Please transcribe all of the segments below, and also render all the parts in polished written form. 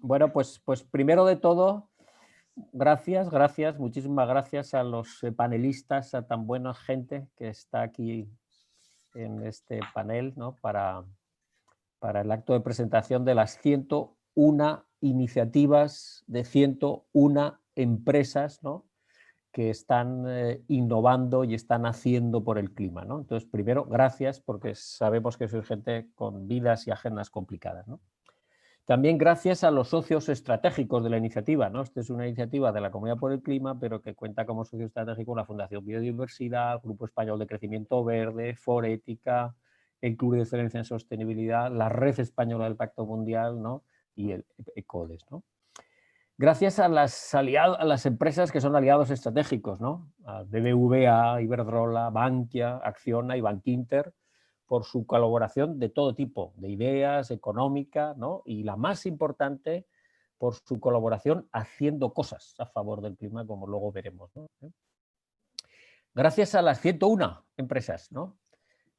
Bueno, pues primero de todo, gracias, muchísimas gracias a los panelistas, a tan buena gente que está aquí en este panel, ¿no? Para el acto de presentación de las 101 iniciativas de 101 empresas, ¿no? Que están innovando y están haciendo por el clima, ¿no? Entonces, primero, gracias, porque sabemos que sois gente con vidas y agendas complicadas, ¿no? También gracias a los socios estratégicos de la iniciativa, ¿no? Esta es una iniciativa de la Comunidad por el Clima, pero que cuenta como socio estratégico la Fundación Biodiversidad, Grupo Español de Crecimiento Verde, Forética, el Club de Excelencia en Sostenibilidad, la Red Española del Pacto Mundial, ¿no? Y el ECODES, ¿no? Gracias a las empresas que son aliados estratégicos, ¿no? A BBVA, Iberdrola, Bankia, Acciona y Bankinter, por su colaboración de todo tipo, de ideas, económica, ¿no? Y la más importante, por su colaboración haciendo cosas a favor del clima, como luego veremos, ¿no? Gracias a las 101 empresas, ¿no?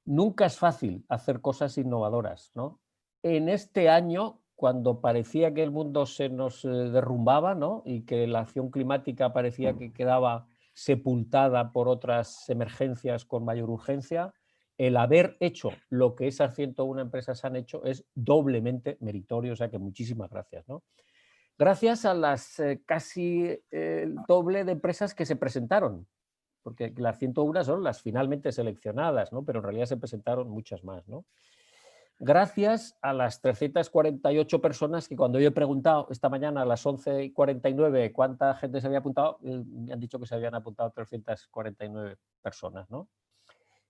Nunca es fácil hacer cosas innovadoras, ¿no? En este año, cuando parecía que el mundo se nos derrumbaba, ¿no? Y que la acción climática parecía que quedaba sepultada por otras emergencias con mayor urgencia, el haber hecho lo que esas 101 empresas han hecho es doblemente meritorio, o sea que muchísimas gracias, ¿no? Gracias a las casi el doble de empresas que se presentaron, porque las 101 son las finalmente seleccionadas, ¿no? Pero en realidad se presentaron muchas más, ¿no? Gracias a las 348 personas que cuando yo he preguntado esta mañana a las 11:49 cuánta gente se había apuntado, me han dicho que se habían apuntado 349 personas, ¿no?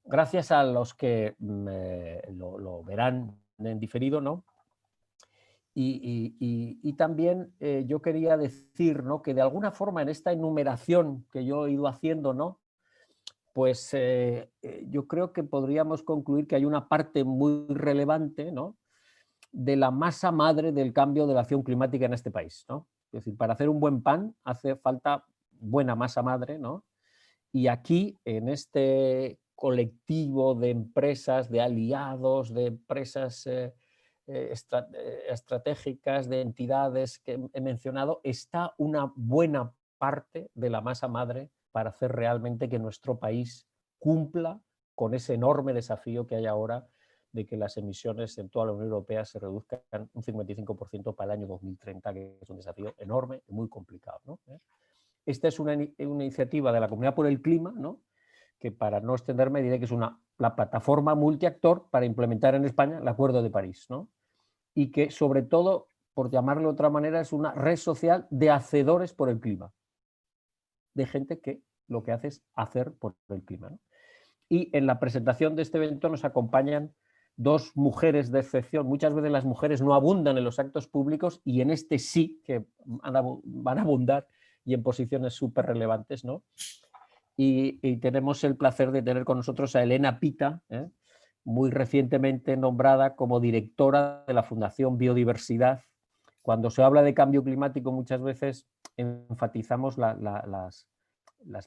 Gracias a los que lo verán en diferido, ¿no? Y también yo quería decir, ¿no? Que de alguna forma en esta enumeración que yo he ido haciendo, ¿no? Pues yo creo que podríamos concluir que hay una parte muy relevante, ¿no? De la masa madre del cambio de la acción climática en este país, ¿no? Es decir, para hacer un buen pan hace falta buena masa madre, ¿no? Y aquí, en este colectivo de empresas, de aliados, de empresas estratégicas, de entidades que he mencionado, está una buena parte de la masa madre para hacer realmente que nuestro país cumpla con ese enorme desafío que hay ahora de que las emisiones en toda la Unión Europea se reduzcan un 55% para el año 2030, que es un desafío enorme y muy complicado, ¿no? Esta es una iniciativa de la Comunidad por el Clima, ¿no? Que para no extenderme diré que es la plataforma multiactor para implementar en España el Acuerdo de París, ¿no? Y que sobre todo, por llamarlo de otra manera, es una red social de hacedores por el clima, de gente que lo que hace es hacer por el clima, ¿no? Y en la presentación de este evento nos acompañan dos mujeres de excepción. Muchas veces las mujeres no abundan en los actos públicos y en este sí que van a abundar y en posiciones súper relevantes, ¿no? Y tenemos el placer de tener con nosotros a Elena Pita, muy recientemente nombrada como directora de la Fundación Biodiversidad. Cuando se habla de cambio climático muchas veces enfatizamos las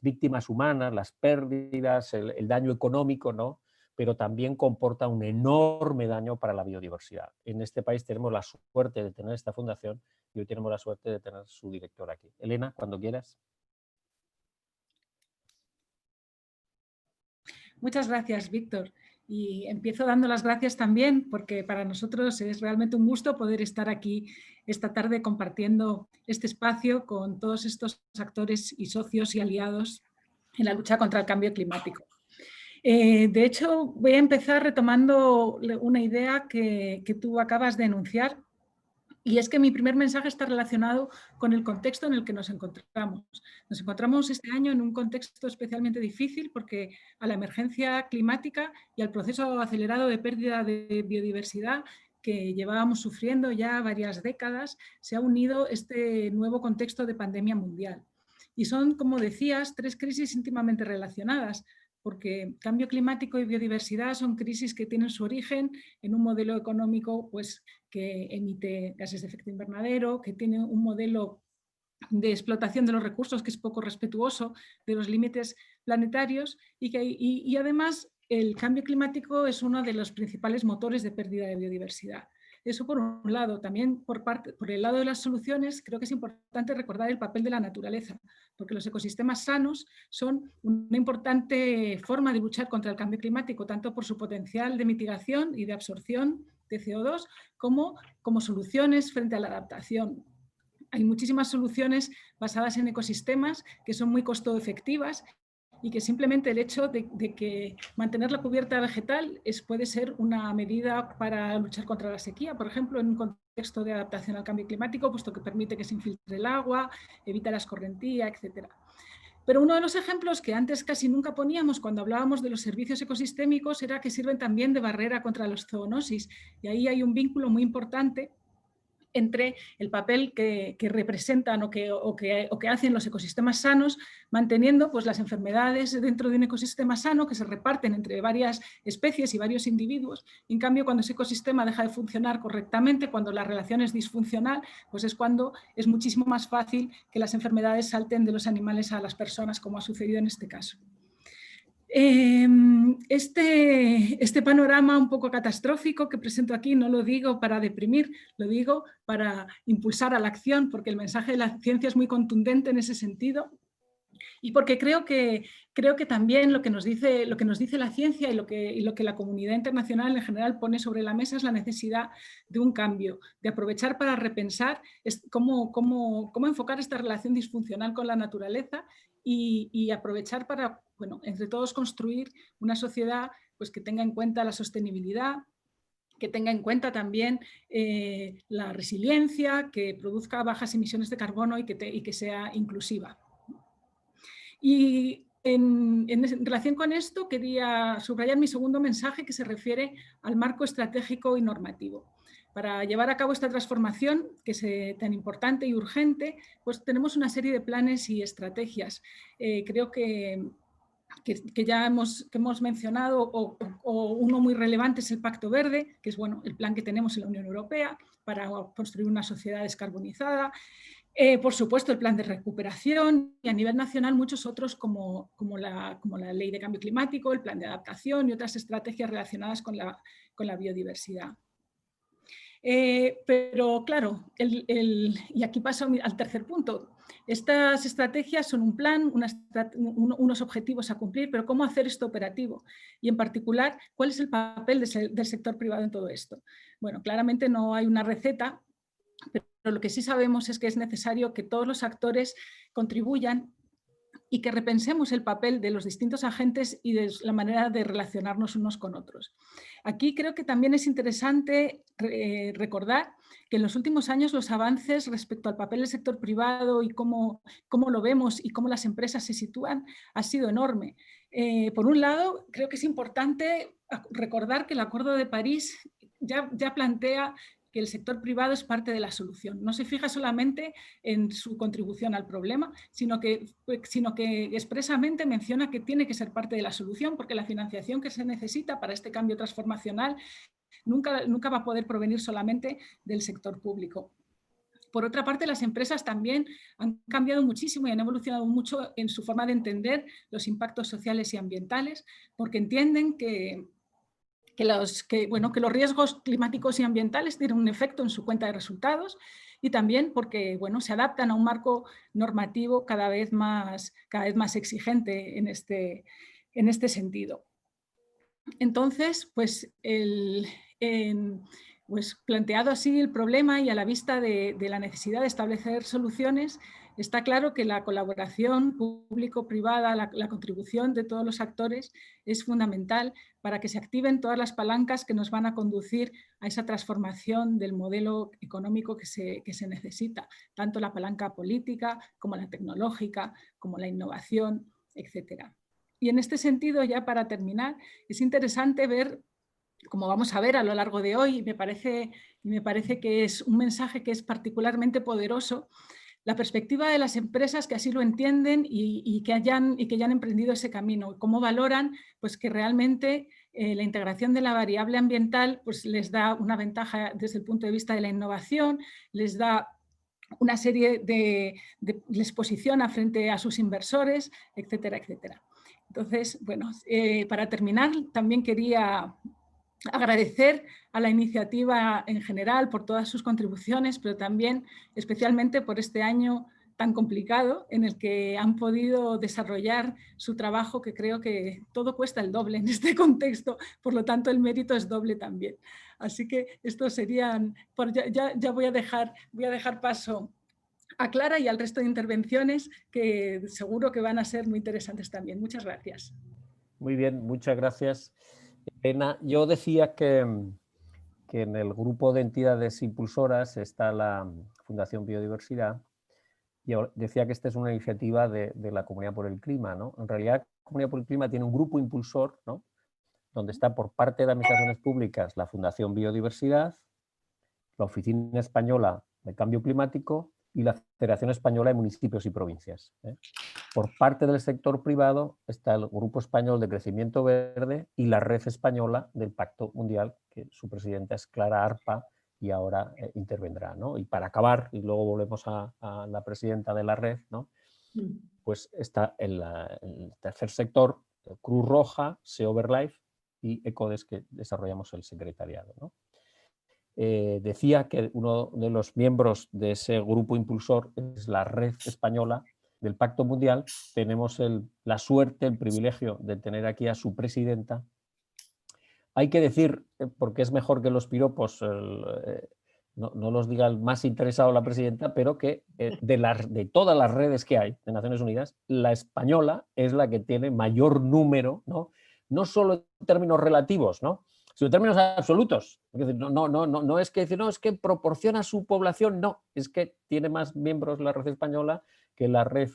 víctimas humanas, las pérdidas, el daño económico, ¿no? Pero también comporta un enorme daño para la biodiversidad. En este país tenemos la suerte de tener esta fundación y hoy tenemos la suerte de tener su director aquí. Elena, cuando quieras. Muchas gracias, Víctor. Y empiezo dando las gracias también porque para nosotros es realmente un gusto poder estar aquí esta tarde compartiendo este espacio con todos estos actores y socios y aliados en la lucha contra el cambio climático. De hecho, voy a empezar retomando una idea que tú acabas de enunciar. Y es que mi primer mensaje está relacionado con el contexto en el que nos encontramos. Nos encontramos este año en un contexto especialmente difícil porque a la emergencia climática y al proceso acelerado de pérdida de biodiversidad que llevábamos sufriendo ya varias décadas, se ha unido este nuevo contexto de pandemia mundial. Y son, como decías, tres crisis íntimamente relacionadas, porque cambio climático y biodiversidad son crisis que tienen su origen en un modelo económico pues, que emite gases de efecto invernadero, que tiene un modelo de explotación de los recursos que es poco respetuoso de los límites planetarios y además el cambio climático es uno de los principales motores de pérdida de biodiversidad. Eso por un lado. También por el lado de las soluciones, creo que es importante recordar el papel de la naturaleza, porque los ecosistemas sanos son una importante forma de luchar contra el cambio climático, tanto por su potencial de mitigación y de absorción de CO2, como soluciones frente a la adaptación. Hay muchísimas soluciones basadas en ecosistemas que son muy costo efectivas y que simplemente el hecho de que mantener la cubierta vegetal puede ser una medida para luchar contra la sequía, por ejemplo, en un contexto de adaptación al cambio climático, puesto que permite que se infiltre el agua, evita la escorrentía, etc. Pero uno de los ejemplos que antes casi nunca poníamos cuando hablábamos de los servicios ecosistémicos era que sirven también de barrera contra la zoonosis, y ahí hay un vínculo muy importante entre el papel que representan o que hacen los ecosistemas sanos, manteniendo pues, las enfermedades dentro de un ecosistema sano que se reparten entre varias especies y varios individuos. En cambio, cuando ese ecosistema deja de funcionar correctamente, cuando la relación es disfuncional, pues es cuando es muchísimo más fácil que las enfermedades salten de los animales a las personas, como ha sucedido en este caso. Este panorama un poco catastrófico que presento aquí no lo digo para deprimir, lo digo para impulsar a la acción, porque el mensaje de la ciencia es muy contundente en ese sentido y porque creo que también lo que nos dice la ciencia y lo que la comunidad internacional en general pone sobre la mesa es la necesidad de un cambio, de aprovechar para repensar cómo enfocar esta relación disfuncional con la naturaleza y aprovechar para, bueno, entre todos construir una sociedad pues, que tenga en cuenta la sostenibilidad, que tenga en cuenta también la resiliencia, que produzca bajas emisiones de carbono y que sea inclusiva. Y en relación con esto quería subrayar mi segundo mensaje que se refiere al marco estratégico y normativo. Para llevar a cabo esta transformación, que es tan importante y urgente, pues tenemos una serie de planes y estrategias. Creo que ya hemos mencionado, o uno muy relevante es el Pacto Verde, que es bueno, el plan que tenemos en la Unión Europea para construir una sociedad descarbonizada. Por supuesto, el plan de recuperación y a nivel nacional muchos otros como la Ley de Cambio Climático, el plan de adaptación y otras estrategias relacionadas con la biodiversidad. Pero claro, y aquí paso al tercer punto. Estas estrategias son un plan, unos objetivos a cumplir, pero ¿cómo hacer esto operativo? Y en particular, ¿cuál es el papel del sector privado en todo esto? Bueno, claramente no hay una receta, pero lo que sí sabemos es que es necesario que todos los actores contribuyan y que repensemos el papel de los distintos agentes y de la manera de relacionarnos unos con otros. Aquí creo que también es interesante recordar que en los últimos años los avances respecto al papel del sector privado y cómo lo vemos y cómo las empresas se sitúan ha sido enorme. Por un lado, creo que es importante recordar que el Acuerdo de París ya plantea que el sector privado es parte de la solución. No se fija solamente en su contribución al problema, sino que expresamente menciona que tiene que ser parte de la solución, porque la financiación que se necesita para este cambio transformacional nunca va a poder provenir solamente del sector público. Por otra parte, las empresas también han cambiado muchísimo y han evolucionado mucho en su forma de entender los impactos sociales y ambientales, porque entienden que los riesgos climáticos y ambientales tienen un efecto en su cuenta de resultados y también porque se adaptan a un marco normativo cada vez más exigente en este sentido. Entonces, planteado así el problema y a la vista de la necesidad de establecer soluciones, está claro que la colaboración público-privada, la contribución de todos los actores es fundamental para que se activen todas las palancas que nos van a conducir a esa transformación del modelo económico que se necesita, tanto la palanca política como la tecnológica, como la innovación, etc. Y en este sentido, ya para terminar, es interesante ver, como vamos a ver a lo largo de hoy, me parece que es un mensaje que es particularmente poderoso, la perspectiva de las empresas que así lo entienden y que hayan emprendido ese camino, cómo valoran pues, que realmente la integración de la variable ambiental pues, les da una ventaja desde el punto de vista de la innovación, les da una serie les posiciona frente a sus inversores, etcétera, etcétera. Entonces, bueno, para terminar, también quería agradecer a la iniciativa en general por todas sus contribuciones, pero también especialmente por este año tan complicado en el que han podido desarrollar su trabajo, que creo que todo cuesta el doble en este contexto, por lo tanto el mérito es doble también. Así que estos serían, ya voy a dejar paso a Clara y al resto de intervenciones que seguro que van a ser muy interesantes también. Muchas gracias. Muy bien, muchas gracias, Elena. Yo decía que en el grupo de entidades impulsoras está la Fundación Biodiversidad. Yo decía que esta es una iniciativa de la Comunidad por el Clima, ¿no? En realidad, la Comunidad por el Clima tiene un grupo impulsor, ¿no?, donde está por parte de administraciones públicas la Fundación Biodiversidad, la Oficina Española de Cambio Climático y la Federación Española de Municipios y Provincias. Por parte del sector privado está el Grupo Español de Crecimiento Verde y la Red Española del Pacto Mundial, que su presidenta es Clara Arpa y ahora intervendrá, ¿no? Y para acabar, y luego volvemos a la presidenta de la red, ¿no?, pues está el tercer sector, Cruz Roja, SEO Verlife y ECODES, que desarrollamos el secretariado, ¿no? Decía que uno de los miembros de ese grupo impulsor es la Red Española del Pacto Mundial. Tenemos la suerte, el privilegio de tener aquí a su presidenta. Hay que decir, porque es mejor que los piropos no los diga el más interesado la presidenta, pero que de todas las redes que hay de Naciones Unidas, la española es la que tiene mayor número, no solo en términos relativos, sino en términos absolutos. Es decir, no es que decir, no, es que proporciona a su población, no, es que tiene más miembros la red española que la red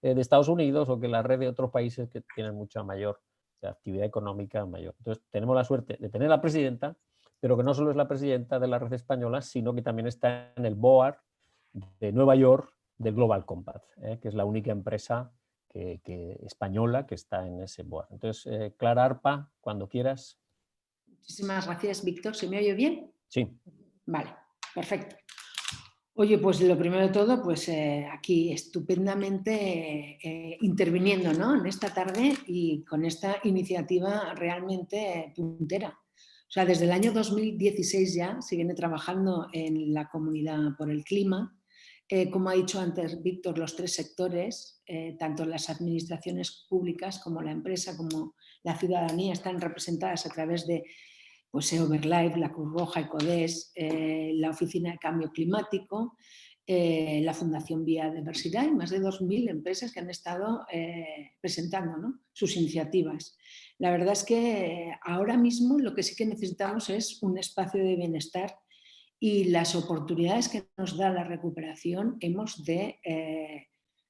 de Estados Unidos o que la red de otros países que tienen mucha mayor actividad económica mayor. Entonces, tenemos la suerte de tener a la presidenta, pero que no solo es la presidenta de la red española, sino que también está en el BOAR de Nueva York del Global Compact, que es la única empresa española que está en ese BOAR. Entonces, Clara Arpa, cuando quieras. Muchísimas gracias, Víctor. ¿Se me oye bien? Sí. Vale, perfecto. Oye, pues lo primero de todo, pues aquí estupendamente interviniendo, ¿no?, en esta tarde y con esta iniciativa realmente puntera. O sea, desde el año 2016 ya se viene trabajando en la Comunidad por el Clima. Como ha dicho antes Víctor, los tres sectores, tanto las administraciones públicas como la empresa, como la ciudadanía, están representadas a través de SEO Verlife, la Cruz Roja, ECODES, la Oficina de Cambio Climático, la Fundación Biodiversidad y más de 2.000 empresas que han estado presentando, ¿no?, sus iniciativas. La verdad es que ahora mismo lo que sí que necesitamos es un espacio de bienestar y las oportunidades que nos da la recuperación hemos de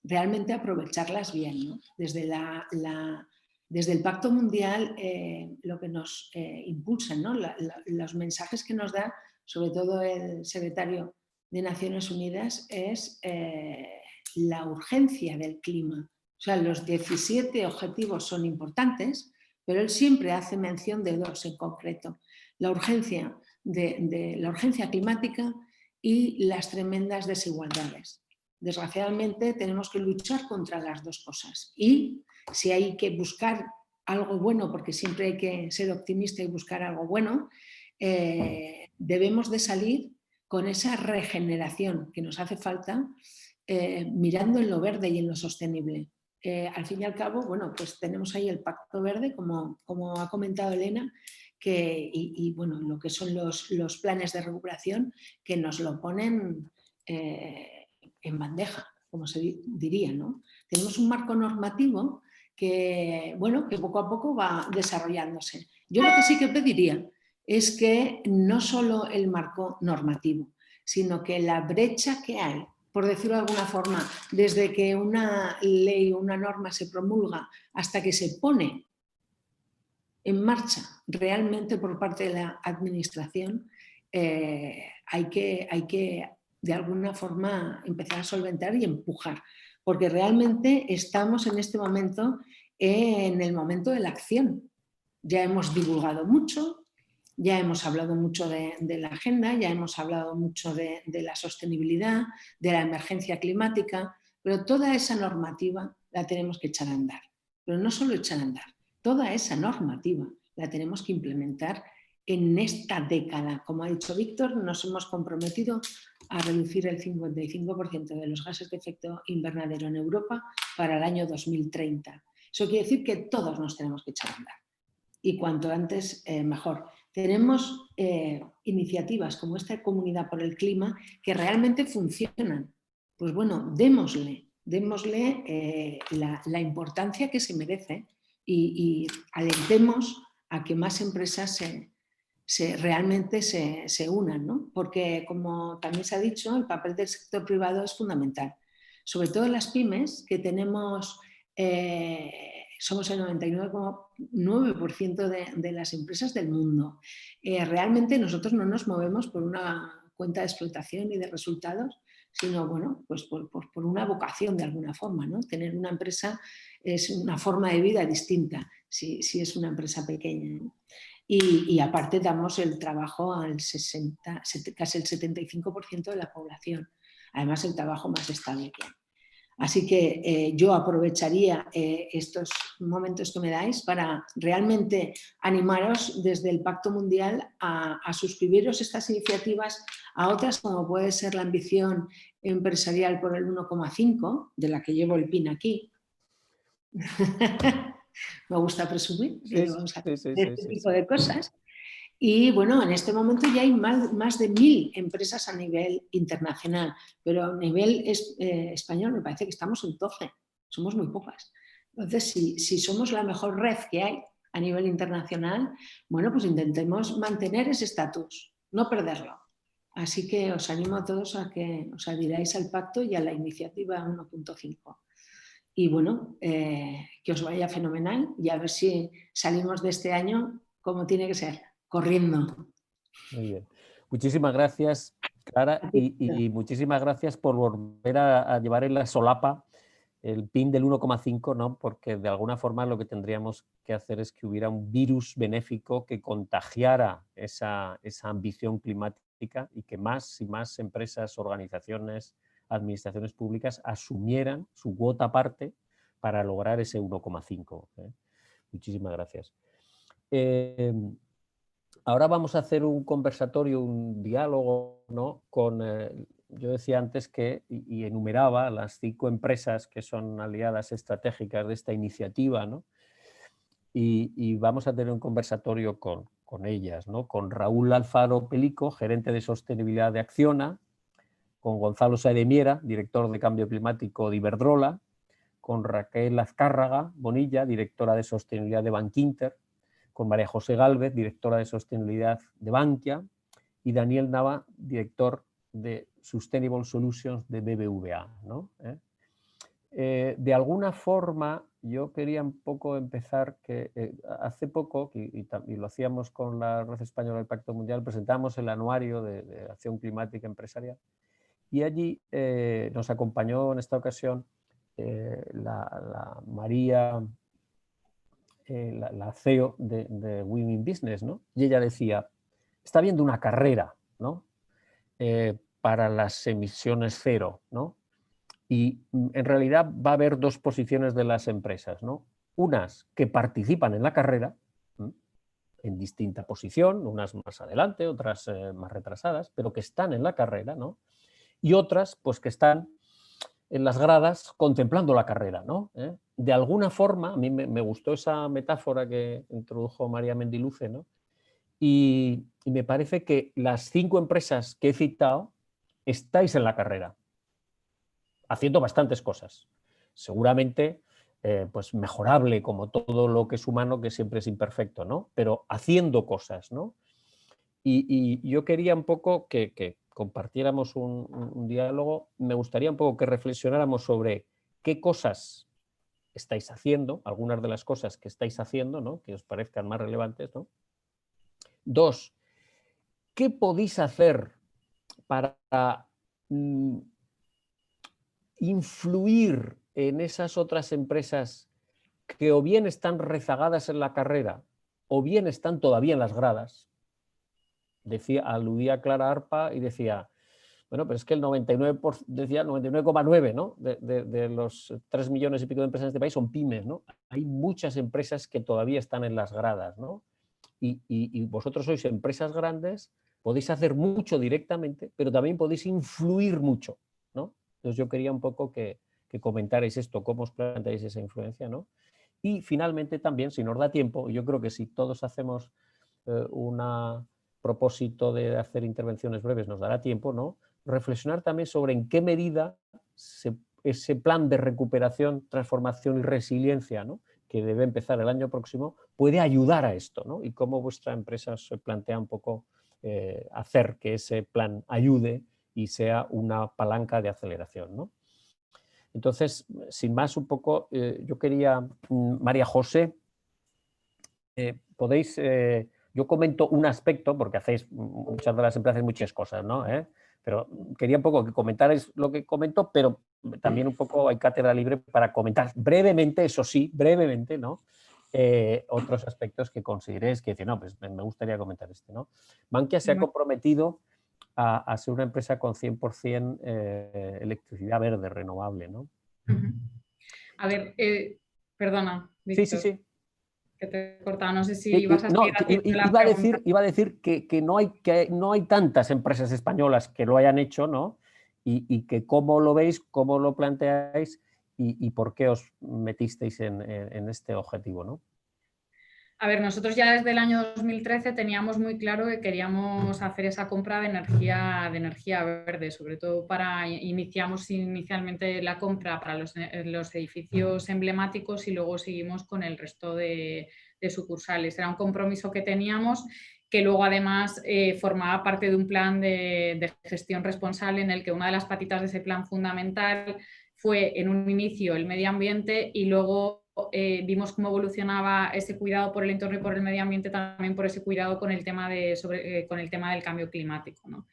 realmente aprovecharlas bien, ¿no? Desde el Pacto Mundial, lo que nos impulsa, ¿no?, los mensajes que nos da, sobre todo el secretario de Naciones Unidas, es la urgencia del clima. O sea, los 17 objetivos son importantes, pero él siempre hace mención de dos en concreto. La urgencia la urgencia climática y las tremendas desigualdades. Desgraciadamente tenemos que luchar contra las dos cosas y si hay que buscar algo bueno, porque siempre hay que ser optimista y buscar algo bueno, debemos de salir con esa regeneración que nos hace falta, mirando en lo verde y en lo sostenible. Al fin y al cabo, bueno, pues tenemos ahí el Pacto Verde, como ha comentado Elena, bueno, lo que son los planes de recuperación que nos lo ponen en bandeja, como se diría, ¿no? Tenemos un marco normativo que, bueno, que poco a poco va desarrollándose. Yo lo que sí que pediría es que no solo el marco normativo, sino que la brecha que hay, por decirlo de alguna forma, desde que una ley o una norma se promulga hasta que se pone en marcha realmente por parte de la administración, hay que de alguna forma empezar a solventar y empujar, porque realmente estamos en este momento en el momento de la acción. Ya hemos divulgado mucho, ya hemos hablado mucho de la agenda, ya hemos hablado mucho de la sostenibilidad, de la emergencia climática, pero toda esa normativa la tenemos que echar a andar. Pero no solo echar a andar, toda esa normativa la tenemos que implementar en esta década. Como ha dicho Víctor, nos hemos comprometido a reducir el 55% de los gases de efecto invernadero en Europa para el año 2030. Eso quiere decir que todos nos tenemos que echar a andar. Y cuanto antes, mejor. Tenemos iniciativas como esta Comunidad por el Clima que realmente funcionan. Pues bueno, démosle la importancia que se merece y alentemos a que más empresas realmente se unan, ¿no? Porque, como también se ha dicho, el papel del sector privado es fundamental. Sobre todo las pymes, que tenemos, somos el 99,9% de las empresas del mundo. Realmente nosotros no nos movemos por una cuenta de explotación y de resultados, sino bueno, pues por una vocación de alguna forma, ¿no? Tener una empresa es una forma de vida distinta si es una empresa pequeña, ¿no? Y aparte damos el trabajo al casi el 75% de la población. Además, el trabajo más estable que hay. Así que yo aprovecharía estos momentos que me dais para realmente animaros desde el Pacto Mundial a suscribiros estas iniciativas a otras, como puede ser la ambición empresarial por el 1,5, de la que llevo el pin aquí. Me gusta presumir que vamos a hacer este tipo de cosas. Y bueno, en este momento ya hay más de 1000 empresas a nivel internacional, pero a nivel español me parece que estamos en 12, somos muy pocas. Entonces, si somos la mejor red que hay a nivel internacional, bueno, pues intentemos mantener ese estatus, no perderlo. Así que os animo a todos a que os adhiráis al pacto y a la iniciativa 1.5. Y bueno, que os vaya fenomenal y a ver si salimos de este año como tiene que ser, corriendo. Muy bien. Muchísimas gracias, Clara, y muchísimas gracias por volver a llevar en la solapa el PIN del 1,5, ¿no? Porque de alguna forma lo que tendríamos que hacer es que hubiera un virus benéfico que contagiara esa ambición climática y que más y más empresas, organizaciones, administraciones públicas asumieran su cuota parte para lograr ese 1,5. Muchísimas gracias. Ahora vamos a hacer un conversatorio, un diálogo, ¿no? Yo decía antes que, y enumeraba las 5 empresas que son aliadas estratégicas de esta iniciativa, ¿no? Y vamos a tener un conversatorio con ellas, ¿no? Con Raúl Alfaro Pelico, gerente de sostenibilidad de Acciona, con Gonzalo Sáez de Miera, director de cambio climático de Iberdrola, con Raquel Azcárraga Bonilla, directora de sostenibilidad de Bankinter, con María José Gálvez, directora de sostenibilidad de Bankia, y Daniel Nava, director de Sustainable Solutions de BBVA, ¿no? De alguna forma, yo quería un poco empezar que hace poco, y lo hacíamos con la Red Española del Pacto Mundial, presentamos el anuario de Acción Climática Empresarial, y allí nos acompañó en esta ocasión la María, la CEO de Women Business, ¿no? Y ella decía, está habiendo una carrera, ¿no? Para las emisiones cero, ¿no? Y en realidad va a haber 2 posiciones de las empresas, ¿no? Unas que participan en la carrera, en distinta posición, unas más adelante, otras más retrasadas, pero que están en la carrera, ¿no? Y otras, pues que están en las gradas contemplando la carrera, ¿no? De alguna forma, a mí me gustó esa metáfora que introdujo María Mendiluce, ¿no? Y me parece que las 5 empresas que he citado estáis en la carrera, haciendo bastantes cosas. Seguramente pues mejorable, como todo lo que es humano, que siempre es imperfecto, ¿no? Pero haciendo cosas, ¿no? Y yo quería un poco que compartiéramos un diálogo. Me gustaría un poco que reflexionáramos sobre qué cosas estáis haciendo, algunas de las cosas que estáis haciendo, ¿no? Que os parezcan más relevantes, ¿no? 2, ¿qué podéis hacer para influir en esas otras empresas que o bien están rezagadas en la carrera o bien están todavía en las gradas? Aludía a Clara Arpa y decía, bueno, pero es que el 99,9%, decía 99,9%, ¿no? de los 3 millones y pico de empresas de este país son pymes, ¿no? Hay muchas empresas que todavía están en las gradas, ¿no? y vosotros sois empresas grandes, podéis hacer mucho directamente, pero también podéis influir mucho, ¿no? Entonces yo quería un poco que comentarais esto, cómo os planteáis esa influencia, ¿no? Y finalmente también, si nos da tiempo, yo creo que si todos hacemos un propósito de hacer intervenciones breves, nos dará tiempo, ¿no? Reflexionar también sobre en qué medida ese plan de recuperación, transformación y resiliencia, ¿no?, que debe empezar el año próximo, puede ayudar a esto, ¿no? Y cómo vuestra empresa se plantea un poco hacer que ese plan ayude y sea una palanca de aceleración, ¿no? Entonces, sin más, un poco, yo quería, María José, podéis, yo comento un aspecto, porque hacéis, muchas de las empresas, muchas cosas, ¿no? Pero quería un poco que comentarais lo que comento, pero también un poco hay cátedra libre para comentar brevemente, eso sí, brevemente, ¿no? Otros aspectos que consideréis que decir, no, pues me gustaría comentar este, ¿no? Bankia se ha comprometido a ser una empresa con 100% electricidad verde, renovable, ¿no? A ver, perdona, Sí, sí, Víctor, sí. que te he cortado. No sé si vas a No, seguir haciendo la pregunta. iba a decir que no hay tantas empresas españolas que lo hayan hecho, ¿no? Y que cómo lo veis, cómo lo planteáis y por qué os metisteis en este objetivo, ¿no? A ver, nosotros ya desde el año 2013 teníamos muy claro que queríamos hacer esa compra de energía verde, sobre todo iniciamos inicialmente la compra para los edificios emblemáticos y luego seguimos con el resto de sucursales. Era un compromiso que teníamos que luego además formaba parte de un plan de gestión responsable en el que una de las patitas de ese plan fundamental fue en un inicio el medio ambiente y luego vimos cómo evolucionaba ese cuidado por el entorno y por el medio ambiente, también por ese cuidado con el tema, con el tema del cambio climático, ¿no?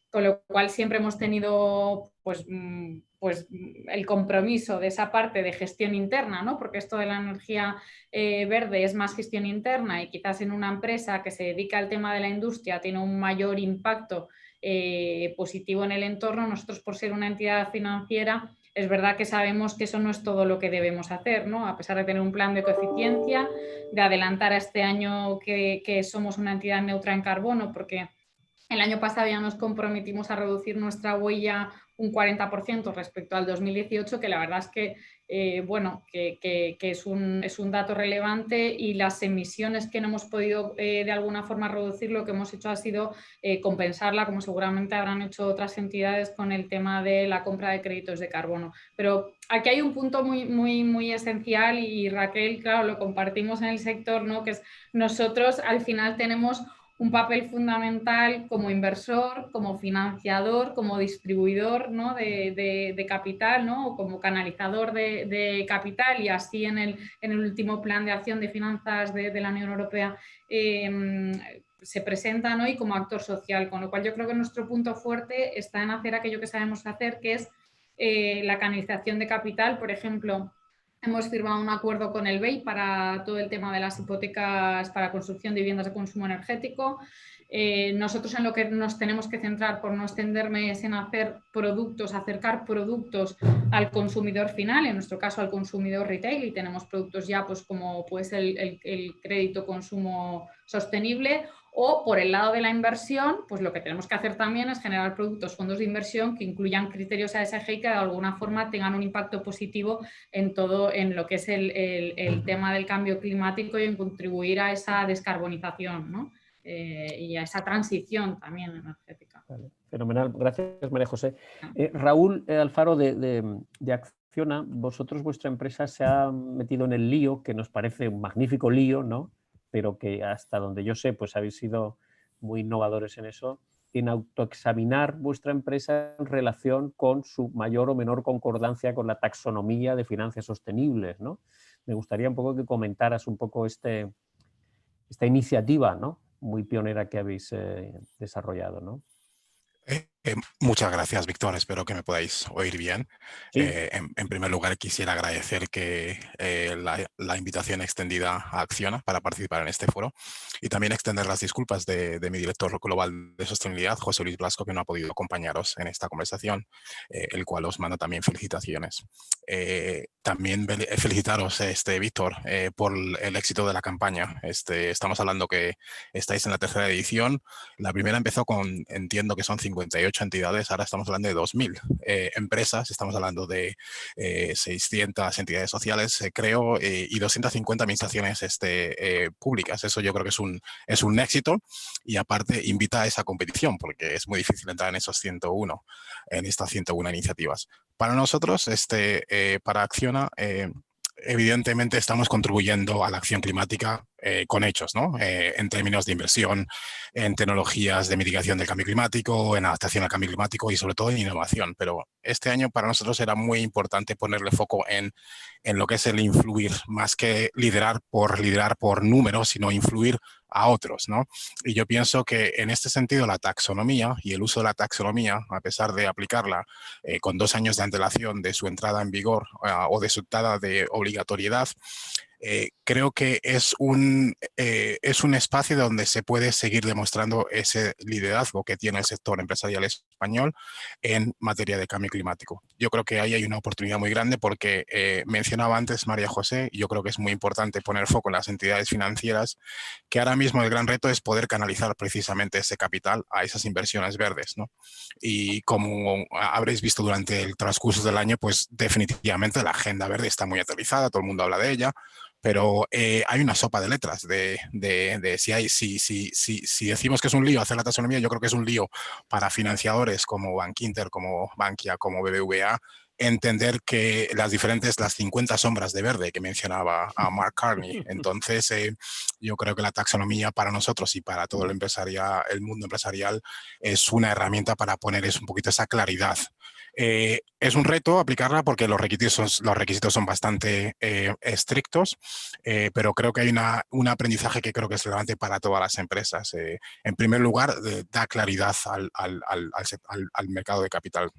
Con lo cual siempre hemos tenido pues, el compromiso de esa parte de gestión interna, ¿no? Porque esto de la energía verde es más gestión interna y quizás en una empresa que se dedica al tema de la industria tiene un mayor impacto positivo en el entorno. Nosotros, por ser una entidad financiera, es verdad que sabemos que eso no es todo lo que debemos hacer, ¿no? A pesar de tener un plan de coeficiencia, de adelantar a este año que somos una entidad neutra en carbono, porque el año pasado ya nos comprometimos a reducir nuestra huella un 40% respecto al 2018, que la verdad es que, es un dato relevante y las emisiones que no hemos podido de alguna forma reducir, lo que hemos hecho ha sido compensarla, como seguramente habrán hecho otras entidades con el tema de la compra de créditos de carbono. Pero aquí hay un punto muy, muy, muy esencial y Raquel, claro, lo compartimos en el sector, ¿no? Que es nosotros al final tenemos un papel fundamental como inversor, como financiador, como distribuidor, ¿no?, de capital, ¿no?, o como canalizador de capital, y así en el último plan de acción de finanzas de la Unión Europea se presenta, ¿no?, y como actor social, con lo cual yo creo que nuestro punto fuerte está en hacer aquello que sabemos hacer, que es la canalización de capital. Por ejemplo, hemos firmado un acuerdo con el BEI para todo el tema de las hipotecas para construcción de viviendas de consumo energético. Nosotros en lo que nos tenemos que centrar, por no extenderme, es en hacer productos, acercar productos al consumidor final, en nuestro caso al consumidor retail, y tenemos productos ya pues como pues el crédito consumo sostenible. O por el lado de la inversión, pues lo que tenemos que hacer también es generar productos, fondos de inversión que incluyan criterios ESG y que de alguna forma tengan un impacto positivo en todo, en lo que es el tema del cambio climático y en contribuir a esa descarbonización, ¿no? Y a esa transición también energética. Vale, fenomenal, gracias María José. Raúl Alfaro de Acciona, vosotros, vuestra empresa se ha metido en el lío, que nos parece un magnífico lío, ¿no?, pero que hasta donde yo sé, pues habéis sido muy innovadores en eso, en autoexaminar vuestra empresa en relación con su mayor o menor concordancia con la taxonomía de finanzas sostenibles, ¿no? Me gustaría un poco que comentaras un poco esta iniciativa, ¿no?, muy pionera que habéis desarrollado, ¿no? Muchas gracias, Víctor. Espero que me podáis oír bien. Sí. En primer lugar, quisiera agradecer que la invitación extendida a Acciona para participar en este foro y también extender las disculpas de mi director global de sostenibilidad, José Luis Blasco, que no ha podido acompañaros en esta conversación, el cual os mando también felicitaciones. También felicitaros, Víctor, por el éxito de la campaña. Estamos hablando que estáis en la tercera edición. La primera empezó con, entiendo que son 58 entidades, ahora estamos hablando de 2.000 empresas, estamos hablando de 600 entidades sociales, creo, y 250 administraciones públicas. Eso yo creo que es un éxito y aparte invita a esa competición porque es muy difícil entrar en esos 101, en estas 101 iniciativas. Para nosotros, para Acciona, evidentemente estamos contribuyendo a la acción climática con hechos, ¿no? En términos de inversión, en tecnologías de mitigación del cambio climático, en adaptación al cambio climático y sobre todo en innovación. Pero este año para nosotros era muy importante ponerle foco en lo que es el influir, más que liderar por números, sino influir a otros, ¿no? Y yo pienso que en este sentido la taxonomía y el uso de la taxonomía, a pesar de aplicarla con 2 años de antelación de su entrada en vigor o de su entrada de obligatoriedad, creo que es un espacio donde se puede seguir demostrando ese liderazgo que tiene el sector empresarial español en materia de cambio climático. Yo creo que ahí hay una oportunidad muy grande porque mencionaba antes María José, y yo creo que es muy importante poner foco en las entidades financieras, que ahora mismo el gran reto es poder canalizar precisamente ese capital a esas inversiones verdes, ¿no? Y como habréis visto durante el transcurso del año, pues definitivamente la agenda verde está muy aterrizada, todo el mundo habla de ella, pero hay una sopa de letras si decimos que es un lío hacer la taxonomía, yo creo que es un lío para financiadores como Bankinter, como Bankia, como BBVA, entender que las 50 sombras de verde que mencionaba a Mark Carney. Entonces, yo creo que la taxonomía para nosotros y para todo el mundo empresarial es una herramienta para poner un poquito esa claridad. Es un reto aplicarla porque los requisitos son bastante estrictos, pero creo que hay un aprendizaje que creo que es relevante para todas las empresas. En primer lugar, da claridad al mercado de capital.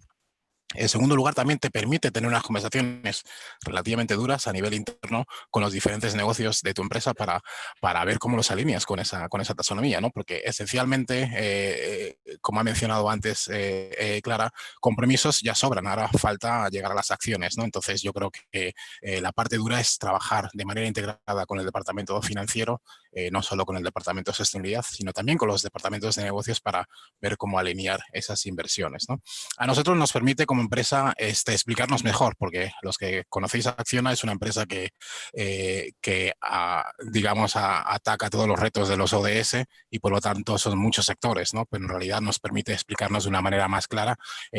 En segundo lugar, también te permite tener unas conversaciones relativamente duras a nivel interno con los diferentes negocios de tu empresa para ver cómo los alineas con esa taxonomía, ¿no? Porque esencialmente, como ha mencionado antes Clara, compromisos ya sobran, ahora falta llegar a las acciones, ¿no? Entonces yo creo que la parte dura es trabajar de manera integrada con el departamento financiero, no solo con el departamento de sostenibilidad, sino también con los departamentos de negocios para ver cómo alinear esas inversiones, ¿no? A nosotros nos permite como empresa explicarnos mejor, porque los que conocéis Acciona es una empresa que digamos, ataca todos los retos de los ODS y por lo tanto son muchos sectores, ¿no? Pero en realidad nos permite explicarnos de una manera más clara.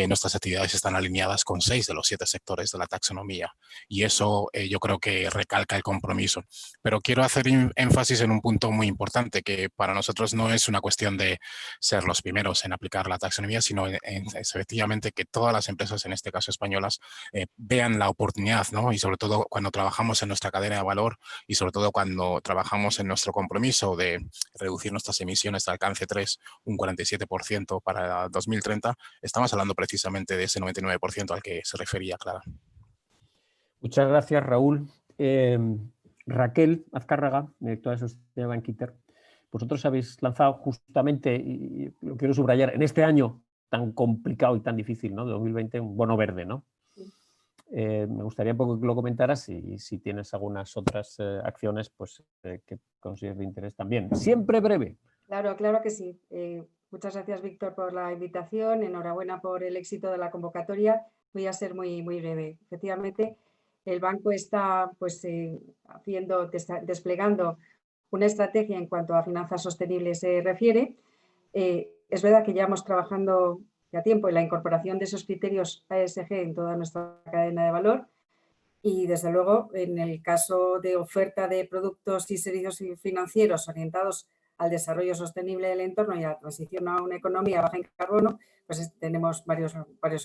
Nuestras actividades están alineadas con 6 de los 7 sectores de la taxonomía y eso yo creo que recalca el compromiso. Pero quiero hacer énfasis en un punto muy importante, que para nosotros no es una cuestión de ser los primeros en aplicar la taxonomía, sino efectivamente que todas las empresas, en este caso españolas, vean la oportunidad, ¿no? Y sobre todo cuando trabajamos en nuestra cadena de valor y sobre todo cuando trabajamos en nuestro compromiso de reducir nuestras emisiones de alcance 3 un 47% para 2030, estamos hablando precisamente de ese 99% al que se refería Clara. Muchas gracias, Raúl. Raquel Azcárraga, directora de Sostenibilidad de Bankinter, vosotros habéis lanzado justamente, y lo quiero subrayar, en este año tan complicado y tan difícil, ¿no? De 2020, un bono verde, ¿no? Me gustaría un poco que lo comentaras y si tienes algunas otras acciones pues, que consideres de interés también. Siempre breve. Claro, claro que sí. Muchas gracias, Víctor, por la invitación. Enhorabuena por el éxito de la convocatoria. Voy a ser muy, muy breve. Efectivamente, el banco está pues, desplegando una estrategia en cuanto a finanzas sostenibles se refiere. Es verdad que llevamos trabajando ya tiempo en la incorporación de esos criterios ESG en toda nuestra cadena de valor y, desde luego, en el caso de oferta de productos y servicios financieros orientados al desarrollo sostenible del entorno y a la transición a una economía baja en carbono, pues tenemos varios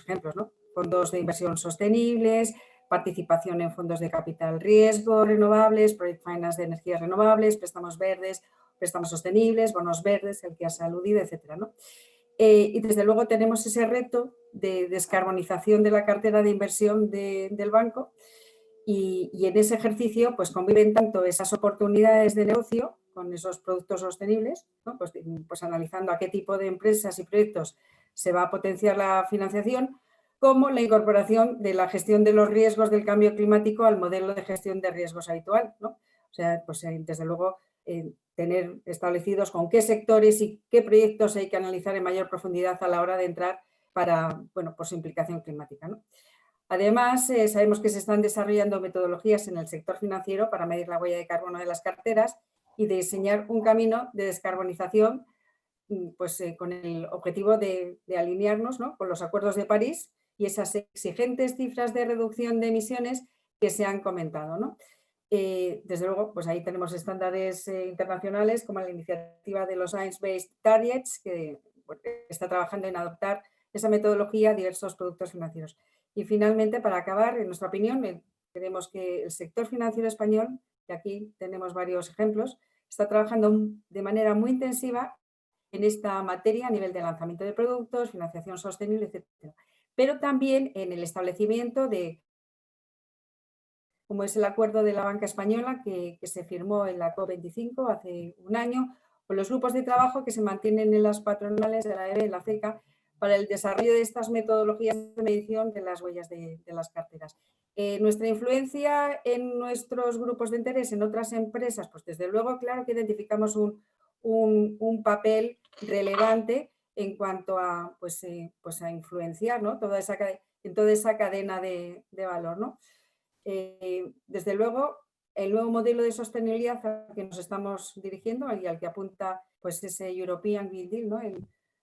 ejemplos, ¿no? Fondos de inversión sostenibles, participación en fondos de capital riesgo renovables, project finance de energías renovables, préstamos verdes, préstamos sostenibles, bonos verdes, el que has aludido, etcétera, ¿no? Y desde luego tenemos ese reto de descarbonización de la cartera de inversión del banco y en ese ejercicio pues conviven tanto esas oportunidades de negocio con esos productos sostenibles, ¿no? Pues analizando a qué tipo de empresas y proyectos se va a potenciar la financiación, como la incorporación de la gestión de los riesgos del cambio climático al modelo de gestión de riesgos habitual, ¿no? O sea, pues desde luego tener establecidos con qué sectores y qué proyectos hay que analizar en mayor profundidad a la hora de entrar para, bueno, por su implicación climática, ¿no? Además, sabemos que se están desarrollando metodologías en el sector financiero para medir la huella de carbono de las carteras y de diseñar un camino de descarbonización pues, con el objetivo de alinearnos, ¿no?, con los acuerdos de París y esas exigentes cifras de reducción de emisiones que se han comentado, ¿no? Desde luego, pues ahí tenemos estándares internacionales como la iniciativa de los Science Based Targets, que está trabajando en adoptar esa metodología a diversos productos financieros. Y finalmente, para acabar, en nuestra opinión, creemos que el sector financiero español, que aquí tenemos varios ejemplos, está trabajando de manera muy intensiva en esta materia a nivel de lanzamiento de productos, financiación sostenible, etc. Pero también en el establecimiento de, como es el acuerdo de la banca española que se firmó en la COP25 hace un año, o los grupos de trabajo que se mantienen en las patronales de la EBE y la CECA para el desarrollo de estas metodologías de medición de las huellas de las carteras. Nuestra influencia en nuestros grupos de interés en otras empresas, pues desde luego, claro que identificamos un papel relevante en cuanto a, pues a influenciar, ¿no?, en toda esa cadena de valor, ¿no? Desde luego, el nuevo modelo de sostenibilidad al que nos estamos dirigiendo y al que apunta pues, ese European Green Deal, ¿no?,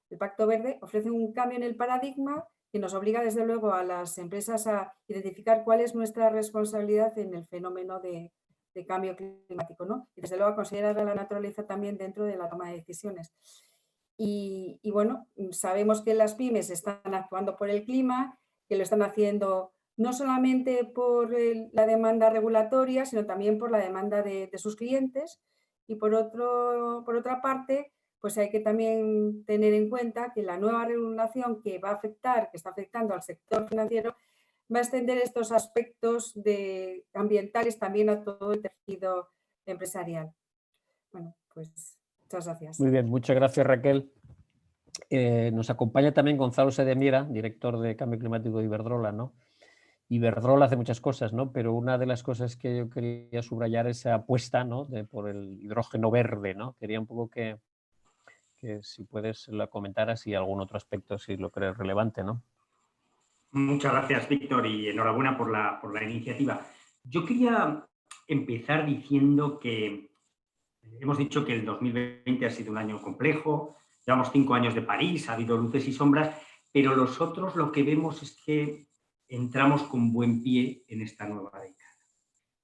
el Pacto Verde, ofrece un cambio en el paradigma que nos obliga desde luego a las empresas a identificar cuál es nuestra responsabilidad en el fenómeno de cambio climático, ¿no? Y desde luego a considerar a la naturaleza también dentro de la toma de decisiones. Y bueno, sabemos que las pymes están actuando por el clima, que lo están haciendo no solamente por la demanda regulatoria, sino también por la demanda de sus clientes. Y por otra parte, pues hay que también tener en cuenta que la nueva regulación que está afectando al sector financiero, va a extender estos aspectos ambientales también a todo el tejido empresarial. Bueno, pues muchas gracias. Muy bien, muchas gracias, Raquel. Nos acompaña también Gonzalo Sedemiera, director de Cambio Climático de Iberdrola, ¿no? Iberdrola hace muchas cosas, ¿no? Pero una de las cosas que yo quería subrayar es esa apuesta, ¿no?, por el hidrógeno verde, ¿no? Quería un poco que si puedes la comentaras y algún otro aspecto si lo crees relevante, ¿no? Muchas gracias, Víctor, y enhorabuena por la iniciativa. Yo quería empezar diciendo que hemos dicho que el 2020 ha sido un año complejo, llevamos 5 años de París, ha habido luces y sombras, pero nosotros lo que vemos es que entramos con buen pie en esta nueva década.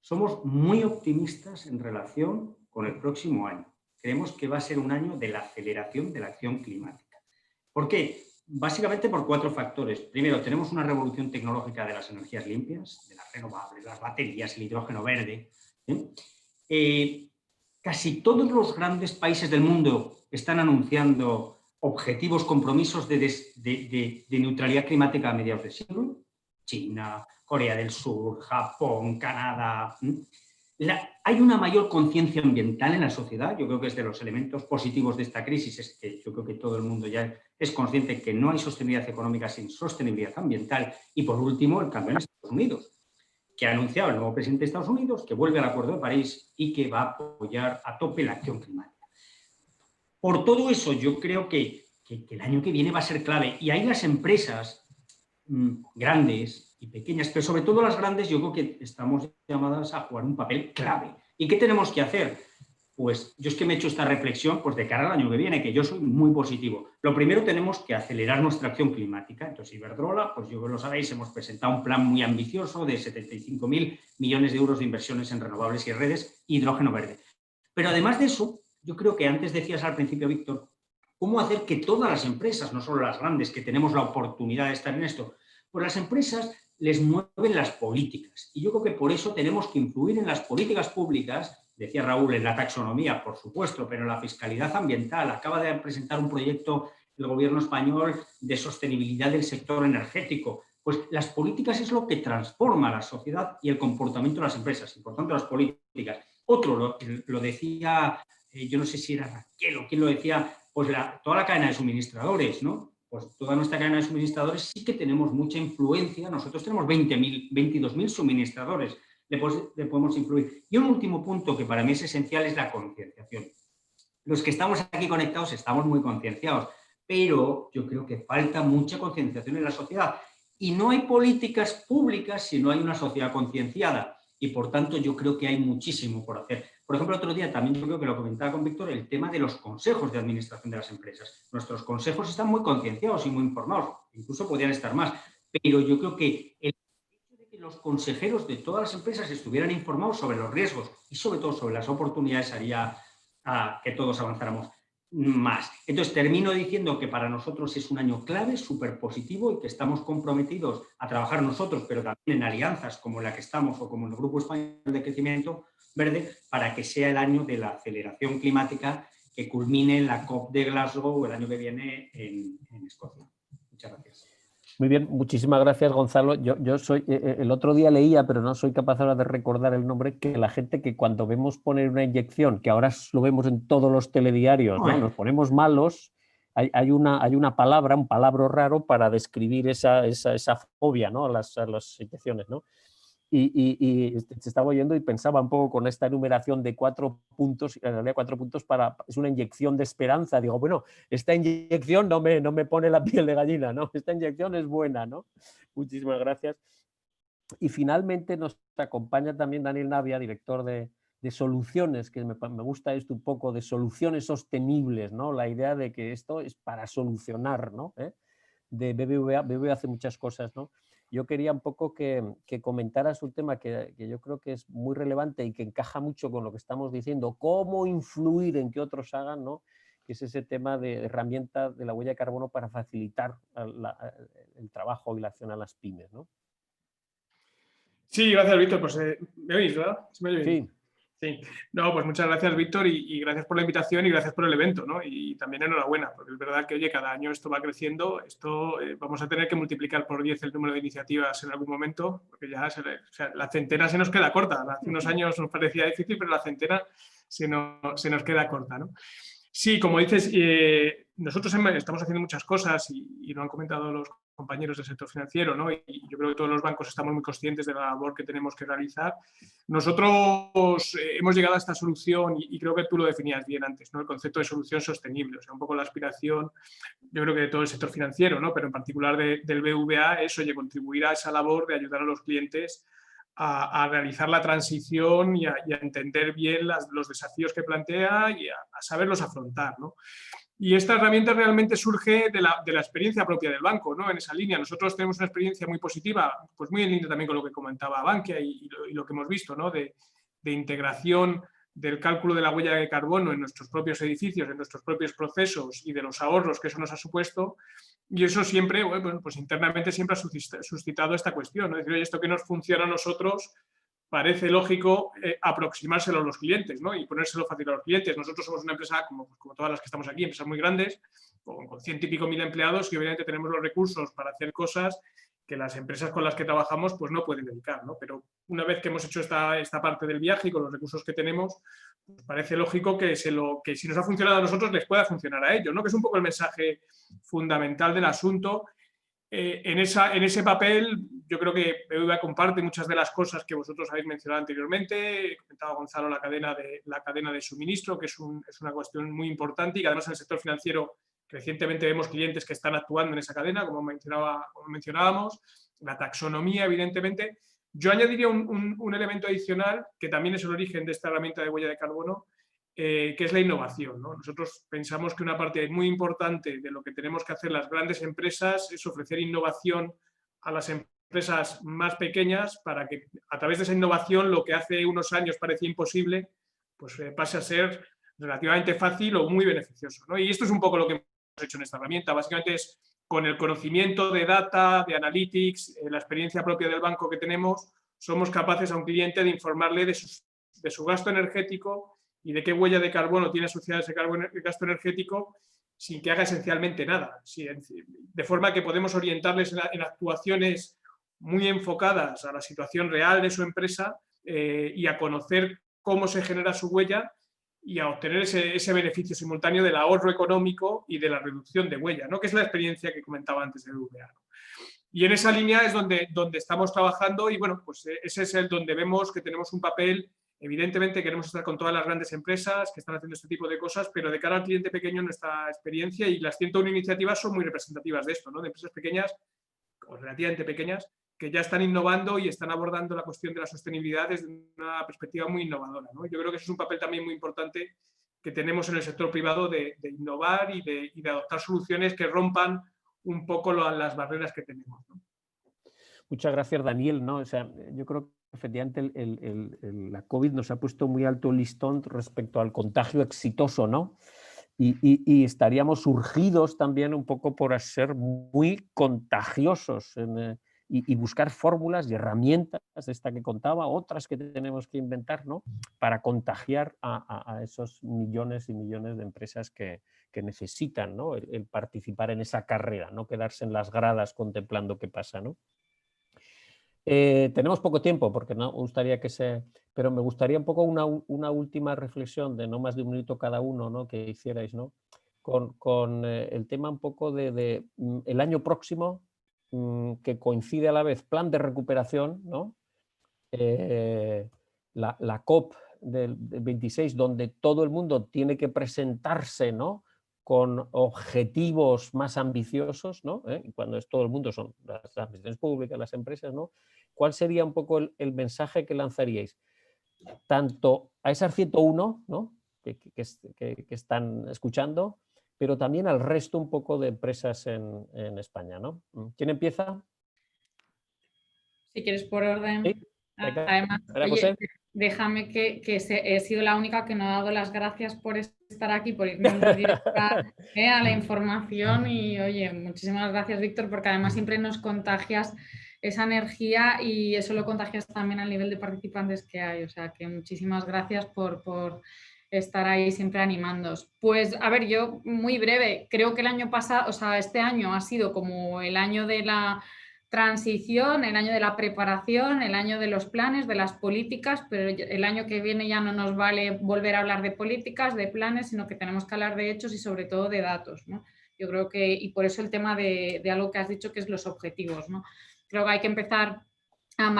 Somos muy optimistas en relación con el próximo año. Creemos que va a ser un año de la aceleración de la acción climática. ¿Por qué? Básicamente por 4 factores. Primero, tenemos una revolución tecnológica de las energías limpias, de las renovables, las baterías, el hidrógeno verde. Casi todos los grandes países del mundo están anunciando objetivos, compromisos de neutralidad climática a mediados de siglo. China, Corea del Sur, Japón, Canadá. Hay una mayor conciencia ambiental en la sociedad. Yo creo que es de los elementos positivos de esta crisis, es que yo creo que todo el mundo ya es consciente que no hay sostenibilidad económica sin sostenibilidad ambiental. Y por último, el cambio en Estados Unidos, que ha anunciado el nuevo presidente de Estados Unidos que vuelve al Acuerdo de París y que va a apoyar a tope la acción climática. Por todo eso, yo creo que el año que viene va a ser clave. Y ahí las empresas grandes y pequeñas, pero sobre todo las grandes, yo creo que estamos llamadas a jugar un papel clave. ¿Y qué tenemos que hacer? Pues yo es que me he hecho esta reflexión pues de cara al año que viene, que yo soy muy positivo. Lo primero, tenemos que acelerar nuestra acción climática. Entonces, Iberdrola, pues yo creo que lo sabéis, hemos presentado un plan muy ambicioso de 75.000 millones de euros de inversiones en renovables y redes, hidrógeno verde. Pero además de eso, yo creo que antes decías al principio, Víctor, ¿cómo hacer que todas las empresas, no solo las grandes, que tenemos la oportunidad de estar en esto? Pues las empresas les mueven las políticas. Y yo creo que por eso tenemos que influir en las políticas públicas. Decía Raúl, en la taxonomía, por supuesto, pero en la fiscalidad ambiental. Acaba de presentar un proyecto el gobierno español de sostenibilidad del sector energético. Pues las políticas es lo que transforma la sociedad y el comportamiento de las empresas, y por tanto las políticas. Otro lo decía, yo no sé si era Raquel o quién lo decía, pues toda la cadena de suministradores, ¿no? Pues toda nuestra cadena de suministradores sí que tenemos mucha influencia. Nosotros tenemos 22.000 suministradores, le podemos influir. Y un último punto que para mí es esencial es la concienciación. Los que estamos aquí conectados estamos muy concienciados, pero yo creo que falta mucha concienciación en la sociedad. Y no hay políticas públicas si no hay una sociedad concienciada. Y por tanto yo creo que hay muchísimo por hacer. Por ejemplo, otro día también yo creo que lo comentaba con Víctor, el tema de los consejos de administración de las empresas. Nuestros consejos están muy concienciados y muy informados, incluso podrían estar más. Pero yo creo que el hecho de que los consejeros de todas las empresas estuvieran informados sobre los riesgos y sobre todo sobre las oportunidades haría que todos avanzáramos más. Entonces, termino diciendo que para nosotros es un año clave, súper positivo, y que estamos comprometidos a trabajar nosotros, pero también en alianzas como la que estamos o como el Grupo Español de Crecimiento Verde, para que sea el año de la aceleración climática que culmine en la COP de Glasgow el año que viene en Escocia. Muchas gracias. Muy bien, muchísimas gracias, Gonzalo. Yo soy, el otro día leía, pero no soy capaz ahora de recordar el nombre, que la gente que cuando vemos poner una inyección, que ahora lo vemos en todos los telediarios, ¿no? Nos ponemos malos, hay una palabra, un palabra raro para describir esa fobia, ¿no? a las inyecciones, ¿no? Y se estaba oyendo y pensaba un poco con esta enumeración de 4 puntos, en realidad 4 puntos es una inyección de esperanza. Digo, bueno, esta inyección no me pone la piel de gallina, ¿no? Esta inyección es buena, ¿no? Muchísimas gracias. Y finalmente nos acompaña también Daniel Navia, director de soluciones, que me gusta esto un poco, de soluciones sostenibles, ¿no? La idea de que esto es para solucionar, ¿no? De BBVA. BBVA hace muchas cosas, ¿no? Yo quería un poco que comentaras un tema que yo creo que es muy relevante y que encaja mucho con lo que estamos diciendo, cómo influir en que otros hagan, ¿no? Que es ese tema de herramienta de la huella de carbono para facilitar el trabajo y la acción a las pymes, ¿no? Sí, gracias, Víctor. Pues ¿me oís, verdad? ¿Me oís? Sí. Sí. No, pues muchas gracias, Víctor, y gracias por la invitación y gracias por el evento, ¿no? Y también enhorabuena, porque es verdad que, oye, cada año esto va creciendo, vamos a tener que multiplicar por 10 el número de iniciativas en algún momento, porque ya la centena se nos queda corta. Hace unos años nos parecía difícil, pero la centena se nos queda corta, ¿no? Sí, como dices, nosotros estamos haciendo muchas cosas y lo han comentado los compañeros del sector financiero, ¿no? Y yo creo que todos los bancos estamos muy conscientes de la labor que tenemos que realizar. Nosotros hemos llegado a esta solución y creo que tú lo definías bien antes, ¿no? El concepto de solución sostenible, o sea, un poco la aspiración, yo creo que de todo el sector financiero, ¿no? Pero en particular del BBVA es, oye, contribuir a esa labor de ayudar a los clientes a realizar la transición y a entender bien los desafíos que plantea y a saberlos afrontar, ¿no? Y esta herramienta realmente surge de la experiencia propia del banco, ¿no? En esa línea. Nosotros tenemos una experiencia muy positiva, pues muy en línea también con lo que comentaba Bankia y lo que hemos visto, ¿no? De integración del cálculo de la huella de carbono en nuestros propios edificios, en nuestros propios procesos y de los ahorros que eso nos ha supuesto. Y eso siempre, bueno, pues internamente siempre ha suscitado esta cuestión, ¿no? Es decir, oye, esto que nos funciona a nosotros parece lógico aproximárselo a los clientes, ¿no? Y ponérselo fácil a los clientes. Nosotros somos una empresa, como todas las que estamos aquí, empresas muy grandes, con 100 y pico mil empleados, y obviamente tenemos los recursos para hacer cosas que las empresas con las que trabajamos pues no pueden dedicar, ¿no? Pero una vez que hemos hecho esta parte del viaje y con los recursos que tenemos, pues parece lógico que si nos ha funcionado a nosotros les pueda funcionar a ellos, ¿no? Que es un poco el mensaje fundamental del asunto. En ese papel yo creo que BBVA comparte muchas de las cosas que vosotros habéis mencionado anteriormente. Comentaba Gonzalo la cadena de suministro, que es una cuestión muy importante y que además en el sector financiero recientemente vemos clientes que están actuando en esa cadena, como mencionábamos, la taxonomía, evidentemente. Yo añadiría un elemento adicional que también es el origen de esta herramienta de huella de carbono, que es la innovación, ¿no? Nosotros pensamos que una parte muy importante de lo que tenemos que hacer las grandes empresas es ofrecer innovación a las empresas más pequeñas para que a través de esa innovación lo que hace unos años parecía imposible, pues pase a ser relativamente fácil o muy beneficioso, ¿no? Y esto es un poco lo que hemos hecho en esta herramienta. Básicamente es con el conocimiento de data, de analytics, la experiencia propia del banco que tenemos, somos capaces a un cliente de informarle de su gasto energético y de qué huella de carbono tiene asociado ese gasto energético sin que haga esencialmente nada. De forma que podemos orientarles en actuaciones muy enfocadas a la situación real de su empresa y a conocer cómo se genera su huella y a obtener ese beneficio simultáneo del ahorro económico y de la reducción de huella, ¿no? Que es la experiencia que comentaba antes de BVA. Y en esa línea es donde estamos trabajando y bueno, pues ese es el donde vemos que tenemos un papel. Evidentemente queremos estar con todas las grandes empresas que están haciendo este tipo de cosas, pero de cara al cliente pequeño nuestra experiencia y las 101 iniciativas son muy representativas de esto, ¿no? De empresas pequeñas o relativamente pequeñas que ya están innovando y están abordando la cuestión de la sostenibilidad desde una perspectiva muy innovadora, ¿no? Yo creo que ese es un papel también muy importante que tenemos en el sector privado de innovar y de adoptar soluciones que rompan un poco las barreras que tenemos, ¿no? Muchas gracias, Daniel, ¿no? O sea, yo creo que efectivamente la COVID nos ha puesto muy alto el listón respecto al contagio exitoso, ¿no? Y estaríamos urgidos también un poco por ser muy contagiosos y buscar fórmulas y herramientas de esta que contaba, otras que tenemos que inventar, ¿no? Para contagiar a esos millones y millones de empresas que necesitan, ¿no? el participar en esa carrera, no quedarse en las gradas contemplando qué pasa, ¿no? Tenemos poco tiempo porque no gustaría pero me gustaría un poco una última reflexión de no más de un minuto cada uno, ¿no? Que hicierais, ¿no? Con el tema un poco de el año próximo, que coincide a la vez plan de recuperación, ¿no? La COP del 26, donde todo el mundo tiene que presentarse, ¿no? Con objetivos más ambiciosos, ¿no? Y cuando es todo el mundo, son las administraciones públicas, las empresas, ¿no? ¿Cuál sería un poco el mensaje que lanzaríais? Tanto a esas 101, ¿no? que están escuchando, pero también al resto un poco de empresas en España, ¿no? ¿Quién empieza? Si quieres por orden. ¿Sí? Además, oye, déjame que he sido la única que no ha dado las gracias por estar aquí, por irme muy directa a la información y oye, muchísimas gracias, Víctor, porque además siempre nos contagias esa energía y eso lo contagias también al nivel de participantes que hay, o sea que muchísimas gracias por estar ahí siempre animándoos. Pues a ver, yo muy breve, creo que el año pasado, o sea, este año ha sido como el año de la transición, el año de la preparación, el año de los planes, de las políticas, pero el año que viene ya no nos vale volver a hablar de políticas, de planes, sino que tenemos que hablar de hechos y sobre todo de datos, ¿no? Yo creo que, y por eso el tema de algo que has dicho, que es los objetivos, ¿no? Creo que hay que empezar a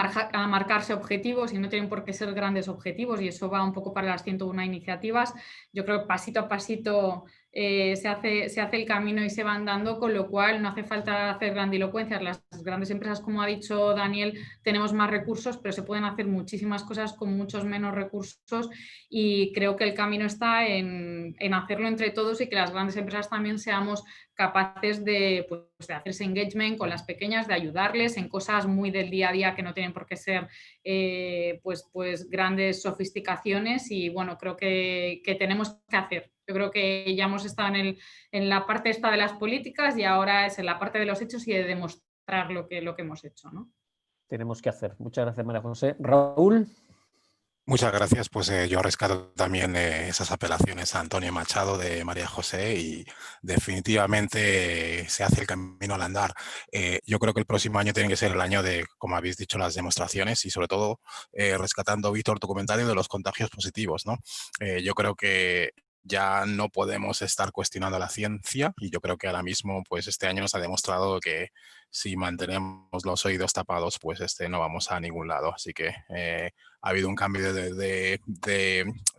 marcarse objetivos y no tienen por qué ser grandes objetivos y eso va un poco para las 101 iniciativas. Yo creo que pasito a pasito se hace el camino y se van dando, con lo cual no hace falta hacer grandilocuencias. Las grandes empresas, como ha dicho Daniel, tenemos más recursos, pero se pueden hacer muchísimas cosas con muchos menos recursos y creo que el camino está en hacerlo entre todos y que las grandes empresas también seamos capaces de hacer ese engagement con las pequeñas, de ayudarles en cosas muy del día a día que no tienen por qué ser pues grandes sofisticaciones y bueno, creo que tenemos que hacer. Yo creo que ya hemos estado en la parte esta de las políticas y ahora es en la parte de los hechos y de demostrar lo que hemos hecho, ¿no? Tenemos que hacer. Muchas gracias, María José. Raúl. Muchas gracias. Pues yo rescato también esas apelaciones a Antonio Machado de María José y definitivamente se hace el camino al andar. Yo creo que el próximo año tiene que ser el año de, como habéis dicho, las demostraciones y sobre todo rescatando, Víctor, tu comentario de los contagios positivos, ¿no? Yo creo que ya no podemos estar cuestionando la ciencia y yo creo que ahora mismo pues este año nos ha demostrado que si mantenemos los oídos tapados pues no vamos a ningún lado. Así que ha habido un cambio de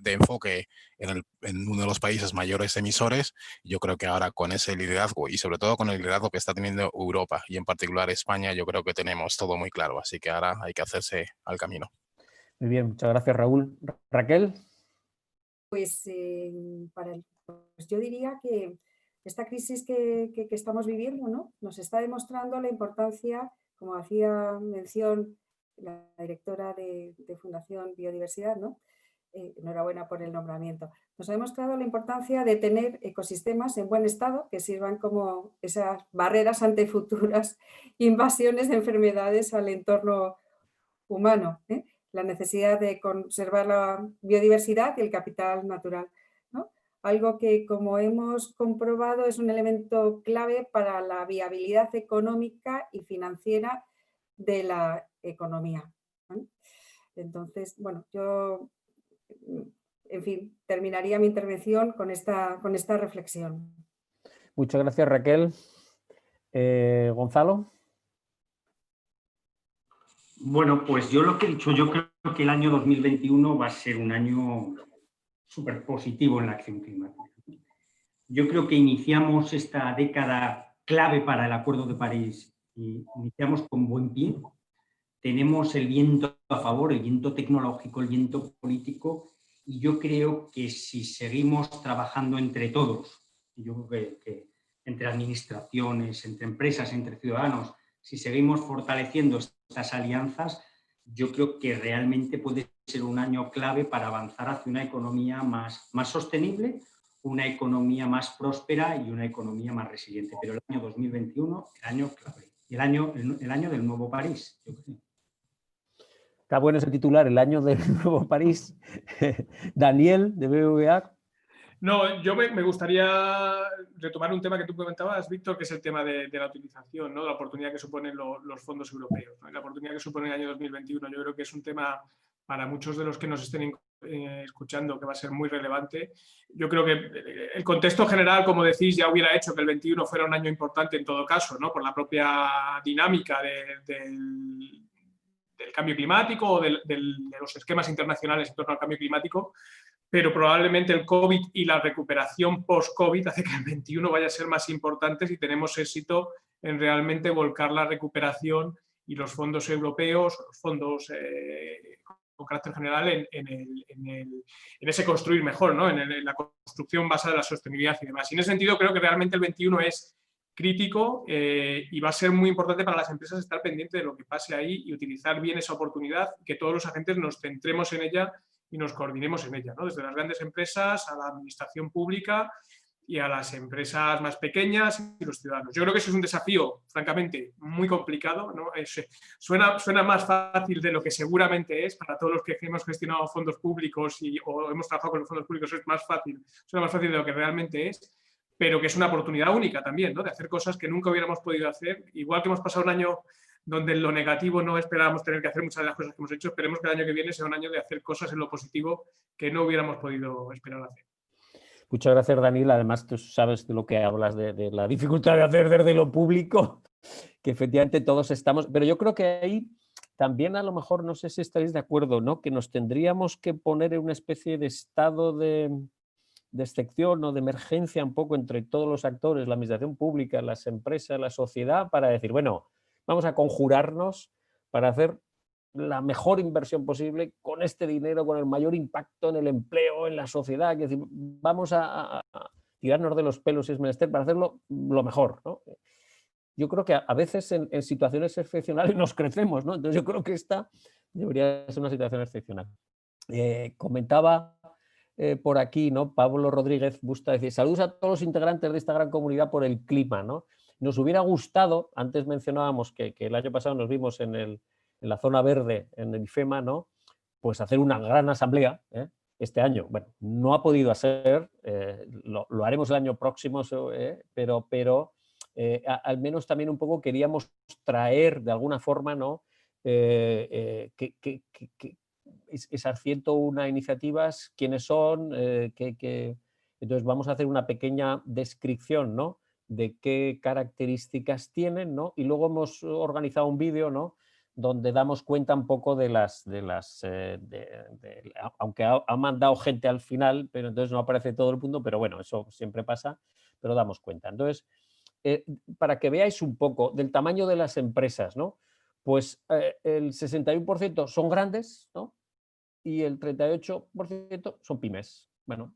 enfoque en uno de los países mayores emisores. Yo creo que ahora con ese liderazgo y sobre todo con el liderazgo que está teniendo Europa y en particular España, yo creo que tenemos todo muy claro. Así que ahora hay que hacerse al camino. Muy bien, muchas gracias, Raúl. Raquel. Pues, pues yo diría que esta crisis que estamos viviendo, ¿no? Nos está demostrando la importancia, como hacía mención la directora de Fundación Biodiversidad, ¿no? Enhorabuena por el nombramiento. Nos ha demostrado la importancia de tener ecosistemas en buen estado que sirvan como esas barreras ante futuras invasiones de enfermedades al entorno humano, ¿eh? La necesidad de conservar la biodiversidad y el capital natural, ¿no? algo que, como hemos comprobado, es un elemento clave para la viabilidad económica y financiera de la economía, ¿vale? Entonces, bueno, yo, en fin, terminaría mi intervención con esta reflexión. Muchas gracias, Raquel. Gonzalo. Bueno, pues yo lo que he dicho, yo creo que el año 2021 va a ser un año súper positivo en la acción climática. Yo creo que iniciamos esta década clave para el Acuerdo de París y iniciamos con buen pie. Tenemos el viento a favor, el viento tecnológico, el viento político, y yo creo que si seguimos trabajando entre todos, yo creo que entre administraciones, entre empresas, entre ciudadanos, si seguimos fortaleciendo estas alianzas, yo creo que realmente puede ser un año clave para avanzar hacia una economía más sostenible, una economía más próspera y una economía más resiliente. Pero el año 2021, el año clave, el año del nuevo París, yo creo. Está bueno ese titular, el año del nuevo París. Daniel, de BBVA. No, yo me gustaría retomar un tema que tú comentabas, Víctor, que es el tema de la utilización, ¿no? La oportunidad que suponen los fondos europeos, ¿no? La oportunidad que supone el año 2021. Yo creo que es un tema para muchos de los que nos estén escuchando que va a ser muy relevante. Yo creo que el contexto general, como decís, ya hubiera hecho que el 21 fuera un año importante en todo caso, ¿no? Por la propia dinámica del cambio climático o de los esquemas internacionales en torno al cambio climático, pero probablemente el COVID y la recuperación post-COVID hace que el 21 vaya a ser más importante si tenemos éxito en realmente volcar la recuperación y los fondos europeos, los fondos con carácter general en ese construir mejor, ¿no? En la construcción basada en la sostenibilidad y demás. Y en ese sentido creo que realmente el 21 es crítico y va a ser muy importante para las empresas estar pendiente de lo que pase ahí y utilizar bien esa oportunidad, que todos los agentes nos centremos en ella y nos coordinemos en ella, ¿no? Desde las grandes empresas a la administración pública y a las empresas más pequeñas y los ciudadanos. Yo creo que eso es un desafío, francamente, muy complicado, ¿no? Suena más fácil de lo que seguramente es para todos los que hemos gestionado fondos públicos o hemos trabajado con los fondos públicos, suena más fácil de lo que realmente es, pero que es una oportunidad única también, ¿no? De hacer cosas que nunca hubiéramos podido hacer. Igual que hemos pasado un año donde en lo negativo no esperábamos tener que hacer muchas de las cosas que hemos hecho, esperemos que el año que viene sea un año de hacer cosas en lo positivo que no hubiéramos podido esperar hacer. Muchas gracias, Daniel. Además, tú sabes de lo que hablas, de la dificultad de hacer desde lo público, que efectivamente todos estamos... Pero yo creo que ahí también a lo mejor, no sé si estaréis de acuerdo, ¿no? Que nos tendríamos que poner en una especie de estado de excepción o de emergencia un poco entre todos los actores, la administración pública, las empresas, la sociedad, para decir, bueno, vamos a conjurarnos para hacer la mejor inversión posible con este dinero, con el mayor impacto en el empleo, en la sociedad. Es decir, vamos a tirarnos de los pelos si es menester para hacerlo lo mejor, ¿no? Yo creo que a veces en situaciones excepcionales nos crecemos, ¿no? Entonces yo creo que esta debería ser una situación excepcional. Comentaba por aquí, ¿no? Pablo Rodríguez Busta decir, saludos a todos los integrantes de esta gran comunidad por el clima, ¿no? Nos hubiera gustado, antes mencionábamos que el año pasado nos vimos en la zona verde, en el IFEMA, ¿no? Pues hacer una gran asamblea este año. Bueno, no ha podido ser, lo haremos el año próximo, pero al menos también un poco queríamos traer de alguna forma, ¿no? Esas 101 iniciativas, quiénes son, entonces vamos a hacer una pequeña descripción, ¿no? De qué características tienen, ¿no? Y luego hemos organizado un vídeo, ¿no? Donde damos cuenta un poco aunque ha mandado gente al final, pero entonces no aparece todo el mundo, pero bueno, eso siempre pasa, pero damos cuenta. Entonces, para que veáis un poco del tamaño de las empresas, ¿no? Pues el 61% son grandes, ¿no? Y el 38% son pymes. Bueno,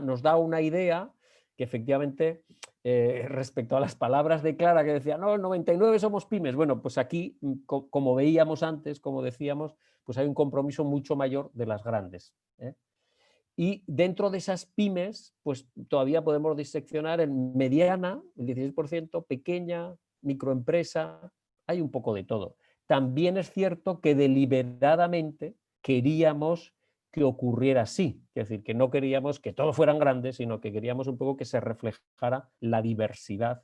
nos da una idea que efectivamente respecto a las palabras de Clara que decía, no, el 99 somos pymes. Bueno, pues aquí, como veíamos antes, como decíamos, pues hay un compromiso mucho mayor de las grandes. Y dentro de esas pymes, pues todavía podemos diseccionar en mediana, el 16%, pequeña, microempresa, hay un poco de todo. También es cierto que deliberadamente queríamos que ocurriera así. Es decir, que no queríamos que todos fueran grandes, sino que queríamos un poco que se reflejara la diversidad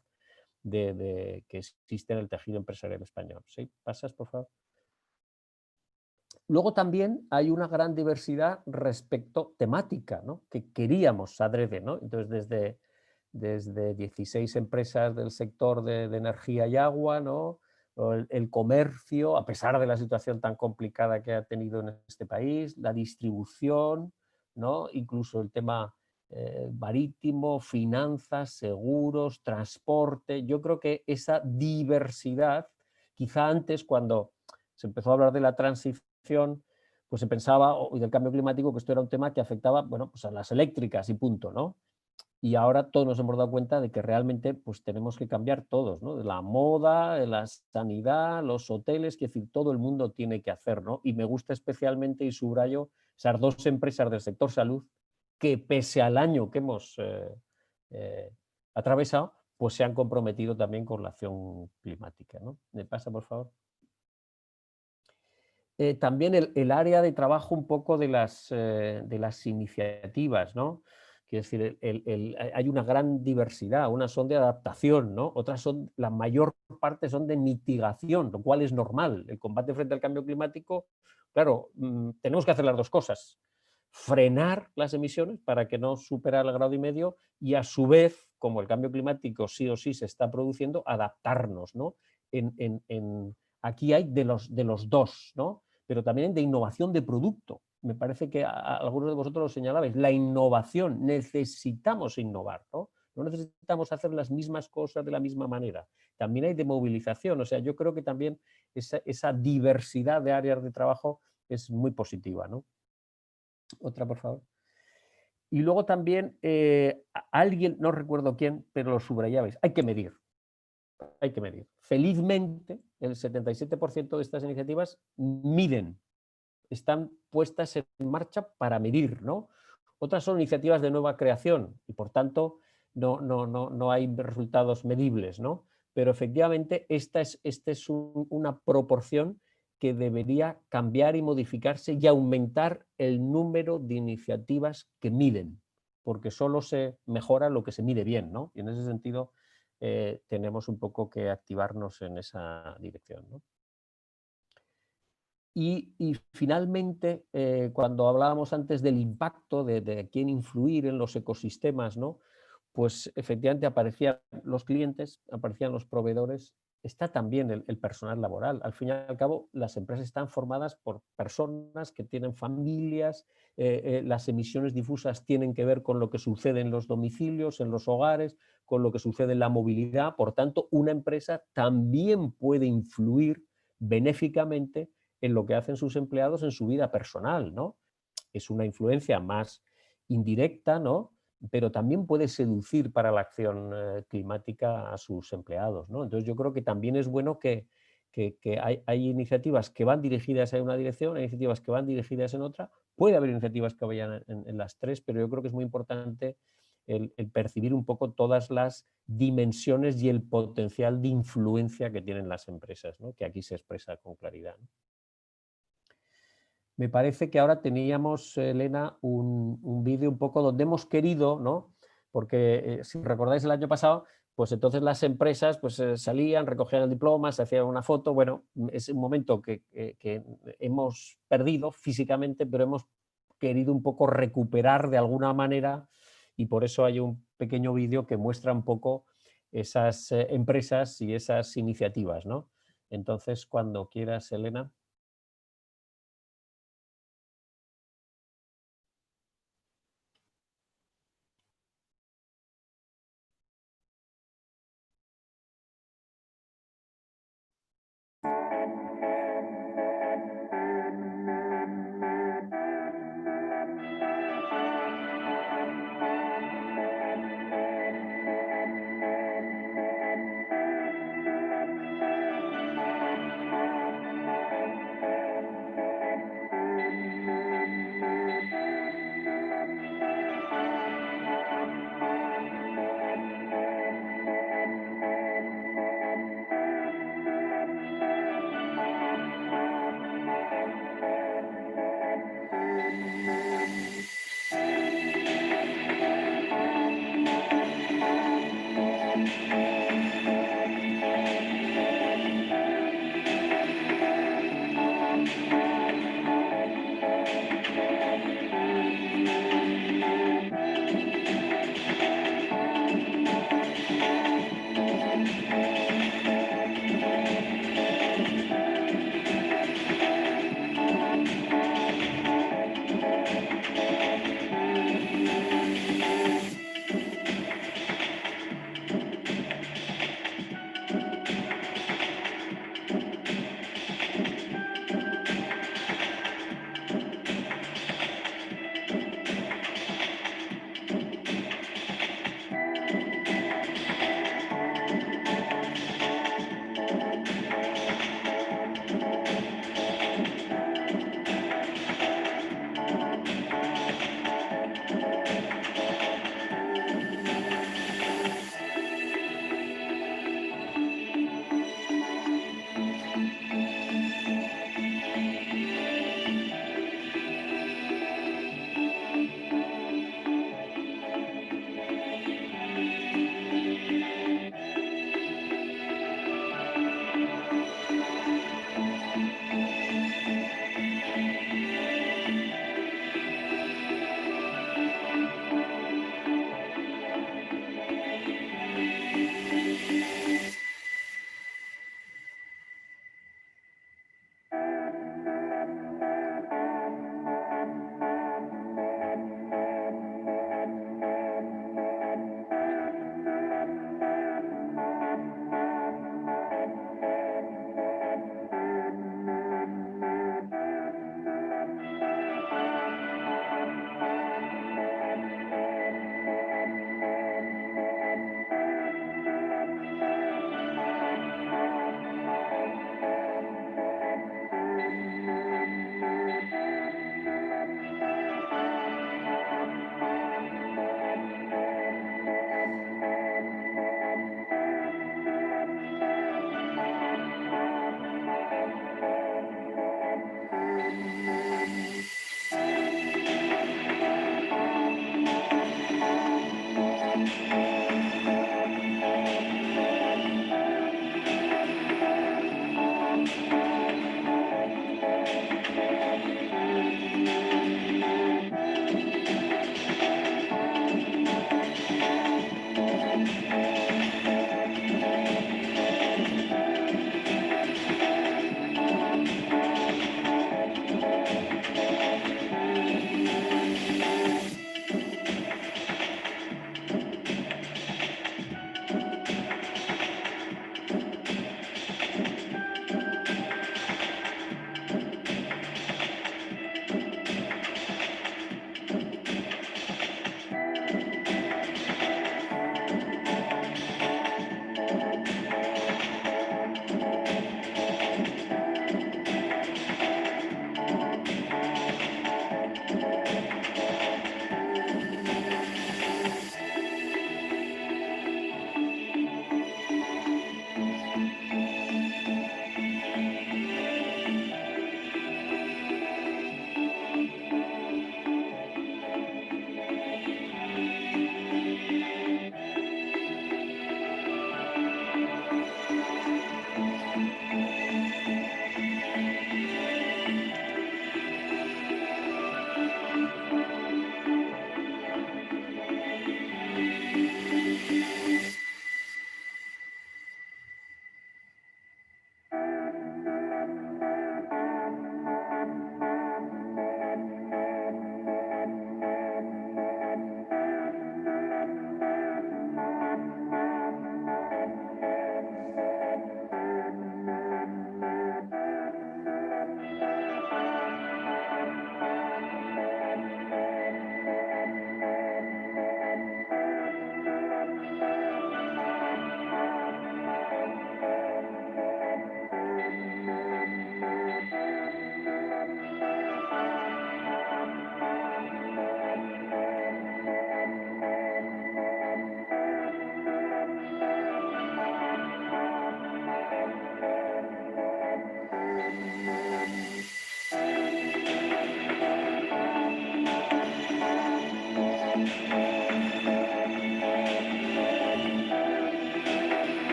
que existe en el tejido empresarial español. ¿Sí? ¿Pasas, por favor? Luego también hay una gran diversidad respecto temática, ¿no? Que queríamos adrede, ¿no? Entonces, desde 16 empresas del sector de energía y agua, ¿no? O el comercio, a pesar de la situación tan complicada que ha tenido en este país, la distribución, ¿no? Incluso el tema marítimo, finanzas, seguros, transporte. Yo creo que esa diversidad, quizá antes cuando se empezó a hablar de la transición, pues se pensaba, y del cambio climático, que esto era un tema que afectaba, bueno, pues a las eléctricas y punto, ¿no? Y ahora todos nos hemos dado cuenta de que realmente pues tenemos que cambiar todos, ¿no? La moda, la sanidad, los hoteles, que decir, todo el mundo tiene que hacer, ¿no? Y me gusta especialmente y subrayo esas dos empresas del sector salud que pese al año que hemos atravesado, pues se han comprometido también con la acción climática, ¿no? ¿Me pasa, por favor? También el área de trabajo un poco de las iniciativas, ¿no? Quiero decir, hay una gran diversidad, unas son de adaptación, ¿no? Otras son, la mayor parte son de mitigación, lo cual es normal. El combate frente al cambio climático, claro, tenemos que hacer las dos cosas. Frenar las emisiones para que no supera el 1,5 grados y a su vez, como el cambio climático sí o sí se está produciendo, adaptarnos, ¿no? Aquí hay de los dos, ¿no? Pero también de innovación de producto. Me parece que algunos de vosotros lo señalabais, la innovación, necesitamos innovar, ¿no? No necesitamos hacer las mismas cosas de la misma manera. También hay de movilización, o sea, yo creo que también esa diversidad de áreas de trabajo es muy positiva, ¿no? Otra, por favor. Y luego también, alguien, no recuerdo quién, pero lo subrayabais, hay que medir. Hay que medir. Felizmente, el 77% de estas iniciativas miden, están puestas en marcha para medir, ¿no? Otras son iniciativas de nueva creación y por tanto no hay resultados medibles, ¿no? Pero efectivamente esta es una proporción que debería cambiar y modificarse y aumentar el número de iniciativas que miden, porque solo se mejora lo que se mide bien, ¿no? Y en ese sentido tenemos un poco que activarnos en esa dirección, ¿no? Y finalmente, cuando hablábamos antes del impacto de quién influir en los ecosistemas, ¿no? Pues efectivamente aparecían los clientes, aparecían los proveedores, está también el personal laboral. Al fin y al cabo, las empresas están formadas por personas que tienen familias, las emisiones difusas tienen que ver con lo que sucede en los domicilios, en los hogares, con lo que sucede en la movilidad. Por tanto, una empresa también puede influir benéficamente en lo que hacen sus empleados en su vida personal, ¿no? Es una influencia más indirecta, ¿no? Pero también puede seducir para la acción climática a sus empleados, ¿no? Entonces yo creo que también es bueno que hay iniciativas que van dirigidas en una dirección, hay iniciativas que van dirigidas en otra, puede haber iniciativas que vayan en las tres, pero yo creo que es muy importante el percibir un poco todas las dimensiones y el potencial de influencia que tienen las empresas, ¿no? Que aquí se expresa con claridad, ¿no? Me parece que ahora teníamos, Elena, un vídeo un poco donde hemos querido, ¿no? Porque si recordáis el año pasado, pues entonces las empresas pues, salían, recogían el diploma, se hacían una foto. Bueno, es un momento que hemos perdido físicamente, pero hemos querido un poco recuperar de alguna manera y por eso hay un pequeño vídeo que muestra un poco esas empresas y esas iniciativas, ¿no? Entonces, cuando quieras, Elena.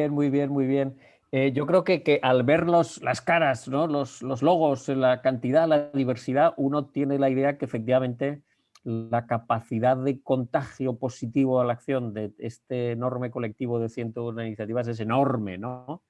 bien, muy bien, muy bien. Yo creo que al ver las caras, ¿no? los logos, la cantidad, la diversidad, uno tiene la idea que efectivamente la capacidad de contagio positivo a la acción de este enorme colectivo de 101 iniciativas es enorme, ¿no?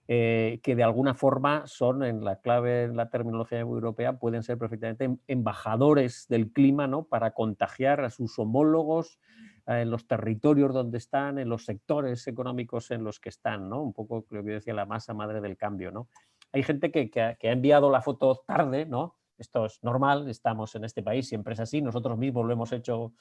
Que de alguna forma son, en la clave, en la terminología europea, pueden ser perfectamente embajadores del clima, ¿no? Para contagiar a sus homólogos en los territorios donde están, en los sectores económicos en los que están, ¿no? Un poco lo que yo decía, la masa madre del cambio, ¿no? Hay gente que ha enviado la foto tarde, ¿no? Esto es normal, estamos en este país, siempre es así, nosotros mismos lo hemos hecho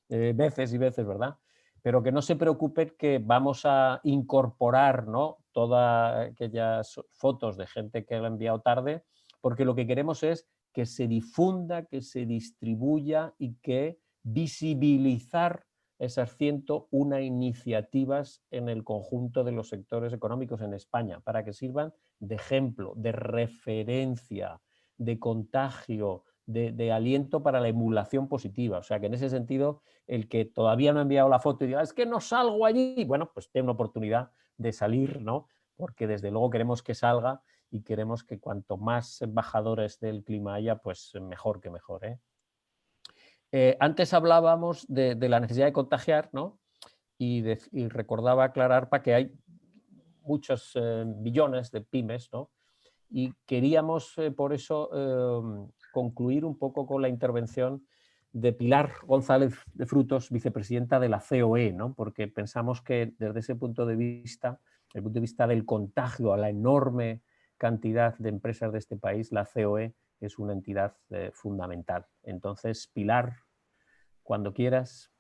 veces y veces, ¿verdad? Pero que no se preocupen, que vamos a incorporar, ¿no? Todas aquellas fotos de gente que lo ha enviado tarde, porque lo que queremos es que se difunda, que se distribuya y que visibilizar esas 101 iniciativas en el conjunto de los sectores económicos en España, para que sirvan de ejemplo, de referencia, de contagio, de aliento para la emulación positiva. O sea que en ese sentido, el que todavía no ha enviado la foto y diga, es que no salgo allí, bueno, pues tiene una oportunidad de salir, ¿no? Porque desde luego queremos que salga y queremos que cuanto más embajadores del clima haya, pues mejor que mejor, ¿eh? Antes hablábamos de la necesidad de contagiar, ¿no? Y recordaba aclarar para que hay muchos billones de pymes, ¿no? Y queríamos por eso concluir un poco con la intervención de Pilar González de Frutos, vicepresidenta de la COE, ¿no? Porque pensamos que desde ese punto de vista, desde el punto de vista del contagio a la enorme cantidad de empresas de este país, la COE es una entidad fundamental. Entonces, Pilar, cuando quieras.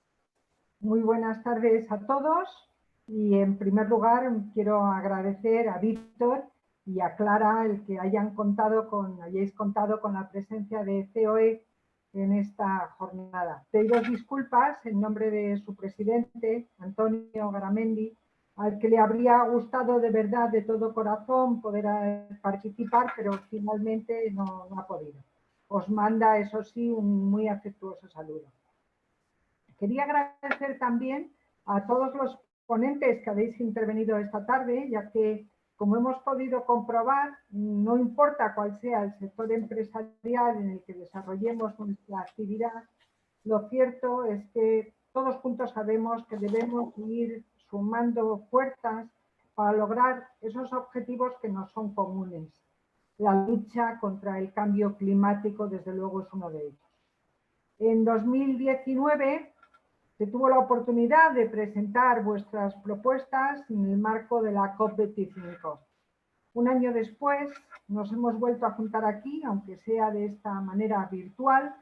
Muy buenas tardes a todos y en primer lugar quiero agradecer a Víctor y a Clara el que hayáis contado con la presencia de COE en esta jornada. Pido disculpas en nombre de su presidente, Antonio Garamendi, al que le habría gustado de verdad, de todo corazón, poder participar, pero finalmente no ha podido. Os manda, eso sí, un muy afectuoso saludo. Quería agradecer también a todos los ponentes que habéis intervenido esta tarde, ya que, como hemos podido comprobar, no importa cuál sea el sector empresarial en el que desarrollemos nuestra actividad, lo cierto es que todos juntos sabemos que debemos ir sumando fuerzas para lograr esos objetivos que nos son comunes. La lucha contra el cambio climático, desde luego, es uno de ellos. En 2019 se tuvo la oportunidad de presentar vuestras propuestas en el marco de la COP25. Un año después nos hemos vuelto a juntar aquí, aunque sea de esta manera virtual,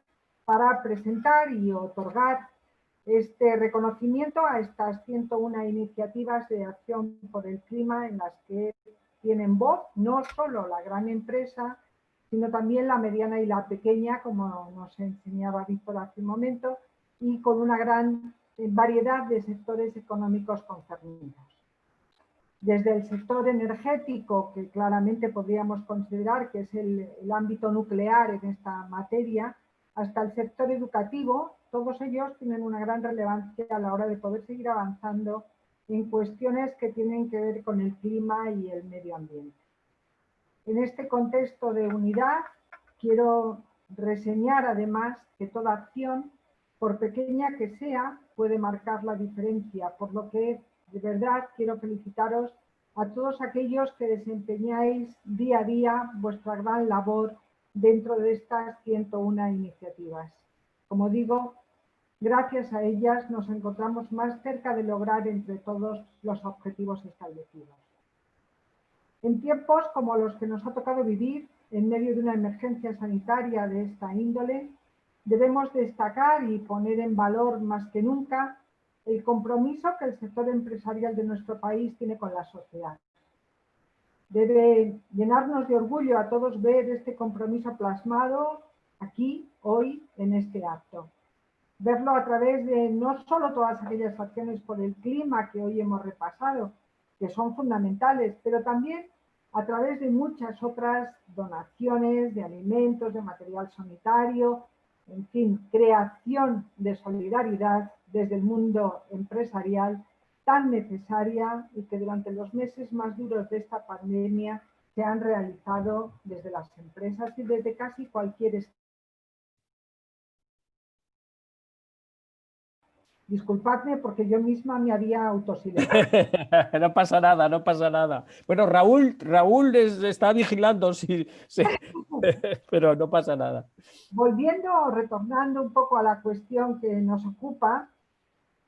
para presentar y otorgar este reconocimiento a estas 101 iniciativas de acción por el clima en las que tienen voz no solo la gran empresa, sino también la mediana y la pequeña, como nos enseñaba Víctor hace un momento, y con una gran variedad de sectores económicos concernidos. Desde el sector energético, que claramente podríamos considerar que es el ámbito nuclear en esta materia, hasta el sector educativo, todos ellos tienen una gran relevancia a la hora de poder seguir avanzando en cuestiones que tienen que ver con el clima y el medio ambiente. En este contexto de unidad, quiero reseñar además que toda acción, por pequeña que sea, puede marcar la diferencia, por lo que de verdad quiero felicitaros a todos aquellos que desempeñáis día a día vuestra gran labor dentro de estas 101 iniciativas. Como digo, gracias a ellas nos encontramos más cerca de lograr entre todos los objetivos establecidos. En tiempos como los que nos ha tocado vivir, en medio de una emergencia sanitaria de esta índole, debemos destacar y poner en valor más que nunca el compromiso que el sector empresarial de nuestro país tiene con la sociedad. Debe llenarnos de orgullo a todos ver este compromiso plasmado aquí, hoy, en este acto. Verlo a través de no solo todas aquellas acciones por el clima que hoy hemos repasado, que son fundamentales, pero también a través de muchas otras donaciones de alimentos, de material sanitario, en fin, creación de solidaridad desde el mundo empresarial tan necesaria y que durante los meses más duros de esta pandemia se han realizado desde las empresas y desde casi cualquier estado. Disculpadme porque yo misma me había autosilenciado. No pasa nada, no pasa nada. Bueno, Raúl está vigilando, pero no pasa nada. Volviendo, retornando un poco a la cuestión que nos ocupa,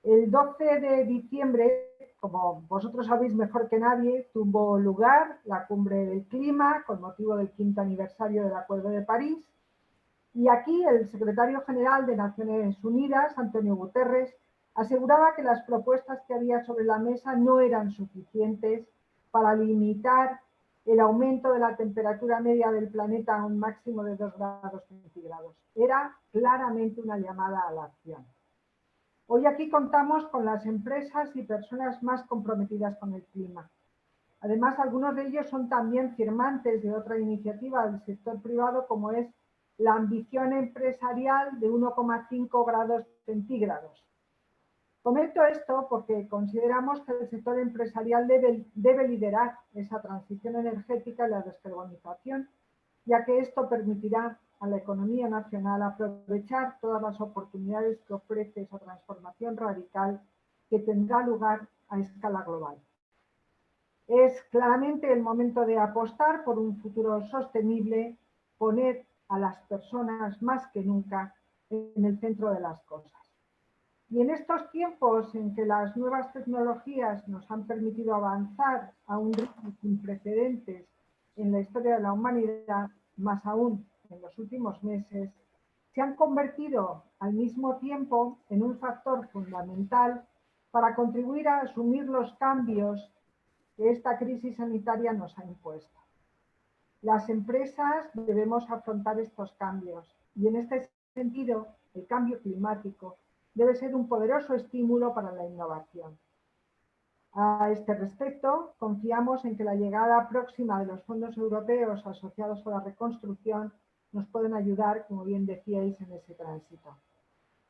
el 12 de diciembre, como vosotros sabéis mejor que nadie, tuvo lugar la Cumbre del Clima con motivo del 5º aniversario del Acuerdo de París. Y aquí el secretario general de Naciones Unidas, Antonio Guterres, aseguraba que las propuestas que había sobre la mesa no eran suficientes para limitar el aumento de la temperatura media del planeta a un máximo de 2 grados centígrados. Era claramente una llamada a la acción. Hoy aquí contamos con las empresas y personas más comprometidas con el clima. Además, algunos de ellos son también firmantes de otra iniciativa del sector privado, como es la ambición empresarial de 1,5 grados centígrados. Comento esto porque consideramos que el sector empresarial debe liderar esa transición energética y la descarbonización, ya que esto permitirá a la economía nacional aprovechar todas las oportunidades que ofrece esa transformación radical que tendrá lugar a escala global. Es claramente el momento de apostar por un futuro sostenible, poner a las personas más que nunca en el centro de las cosas. Y en estos tiempos en que las nuevas tecnologías nos han permitido avanzar a un ritmo sin precedentes en la historia de la humanidad, más aún en los últimos meses, se han convertido al mismo tiempo en un factor fundamental para contribuir a asumir los cambios que esta crisis sanitaria nos ha impuesto. Las empresas debemos afrontar estos cambios y en este sentido el cambio climático debe ser un poderoso estímulo para la innovación. A este respecto, confiamos en que la llegada próxima de los fondos europeos asociados a la reconstrucción nos pueden ayudar, como bien decíais, en ese tránsito.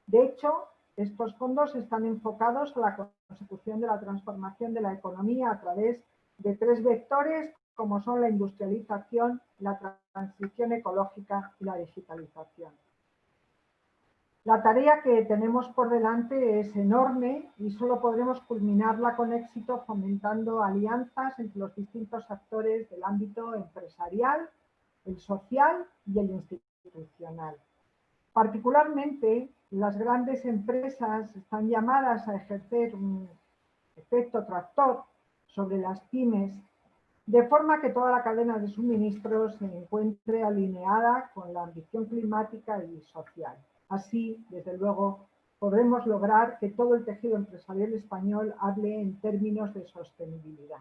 De hecho, estos fondos están enfocados a la consecución de la transformación de la economía a través de 3 vectores, como son la industrialización, la transición ecológica y la digitalización. La tarea que tenemos por delante es enorme y solo podremos culminarla con éxito fomentando alianzas entre los distintos actores del ámbito empresarial, el social y el institucional. Particularmente, las grandes empresas están llamadas a ejercer un efecto tractor sobre las pymes, de forma que toda la cadena de suministros se encuentre alineada con la ambición climática y social. Así, desde luego, podremos lograr que todo el tejido empresarial español hable en términos de sostenibilidad.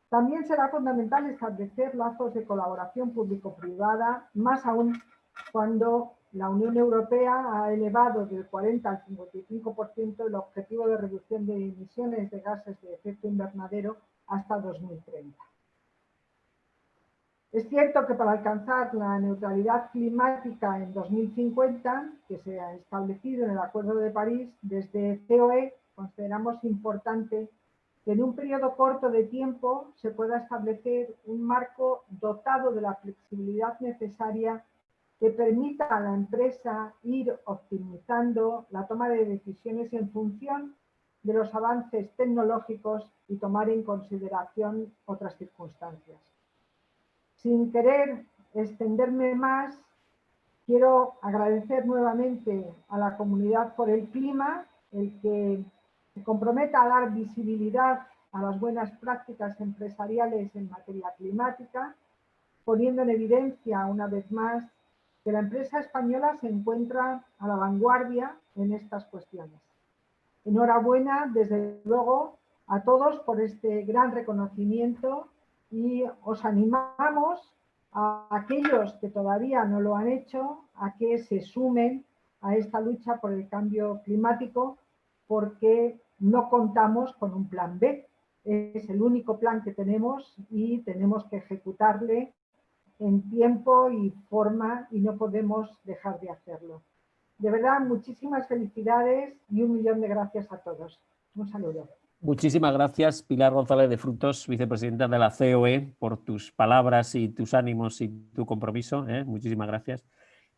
También será fundamental establecer lazos de colaboración público-privada, más aún cuando la Unión Europea ha elevado del 40 al 55% el objetivo de reducción de emisiones de gases de efecto invernadero hasta 2030. Es cierto que para alcanzar la neutralidad climática en 2050, que se ha establecido en el Acuerdo de París, desde COE consideramos importante que en un periodo corto de tiempo se pueda establecer un marco dotado de la flexibilidad necesaria que permita a la empresa ir optimizando la toma de decisiones en función de los avances tecnológicos y tomar en consideración otras circunstancias. Sin querer extenderme más, quiero agradecer nuevamente a la Comunidad por el Clima el que se comprometa a dar visibilidad a las buenas prácticas empresariales en materia climática, poniendo en evidencia una vez más que la empresa española se encuentra a la vanguardia en estas cuestiones. Enhorabuena, desde luego, a todos por este gran reconocimiento y os animamos a aquellos que todavía no lo han hecho a que se sumen a esta lucha por el cambio climático, porque no contamos con un plan B. Es el único plan que tenemos y tenemos que ejecutarle en tiempo y forma y no podemos dejar de hacerlo. De verdad, muchísimas felicidades y 1 millón de gracias a todos. Un saludo. Muchísimas gracias, Pilar González de Frutos, vicepresidenta de la COE, por tus palabras y tus ánimos y tu compromiso. Muchísimas gracias.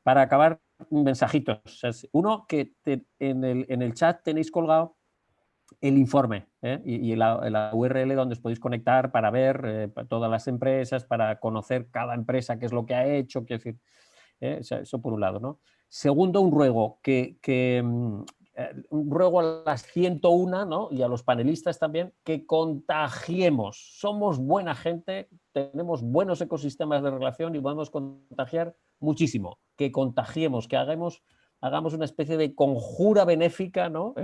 Para acabar, mensajitos. Uno, que en el chat tenéis colgado el informe y la URL donde os podéis conectar para ver todas las empresas, para conocer cada empresa, qué es lo que ha hecho, quiero decir, eso por un lado, ¿no? Segundo, un ruego, un ruego a las 101, ¿no? Y a los panelistas también, que contagiemos. Somos buena gente, tenemos buenos ecosistemas de relación y podemos contagiar muchísimo. Que contagiemos, que hagamos una especie de conjura benéfica, ¿no?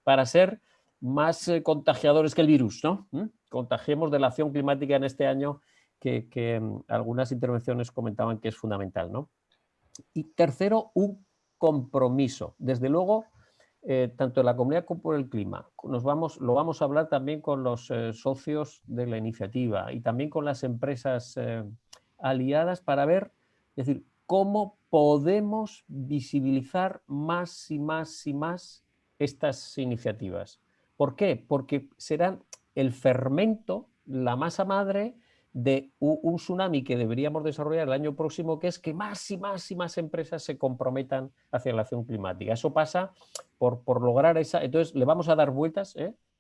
Para ser más contagiadores que el virus, ¿no? Contagiemos de la acción climática en este año que algunas intervenciones comentaban que es fundamental, ¿no? Y tercero, un compromiso. Desde luego, tanto en la comunidad como por el clima, lo vamos a hablar también con los socios de la iniciativa y también con las empresas aliadas para ver, es decir, cómo podemos visibilizar más y más y más estas iniciativas. ¿Por qué? Porque serán el fermento, la masa madre de un tsunami que deberíamos desarrollar el año próximo, que es que más y más y más empresas se comprometan hacia la acción climática. Eso pasa por lograr esa... Entonces, le vamos a dar vueltas,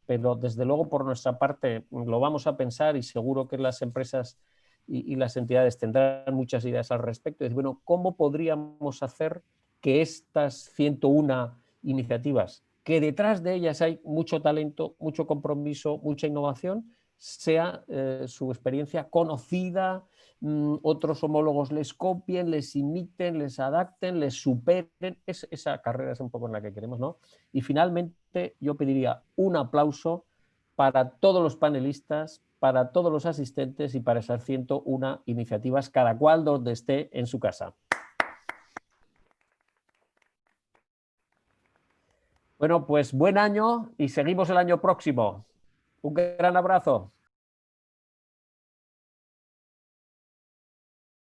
pero desde luego por nuestra parte lo vamos a pensar y seguro que las empresas y las entidades tendrán muchas ideas al respecto. Es decir, bueno, ¿cómo podríamos hacer que estas 101 iniciativas, que detrás de ellas hay mucho talento, mucho compromiso, mucha innovación, sea su experiencia conocida, otros homólogos les copien, les imiten, les adapten, les superen? Esa carrera es un poco en la que queremos, ¿no? Y finalmente yo pediría un aplauso para todos los panelistas, para todos los asistentes y para esas 101 iniciativas, cada cual donde esté en su casa. Bueno, pues buen año y seguimos el año próximo. Un gran abrazo.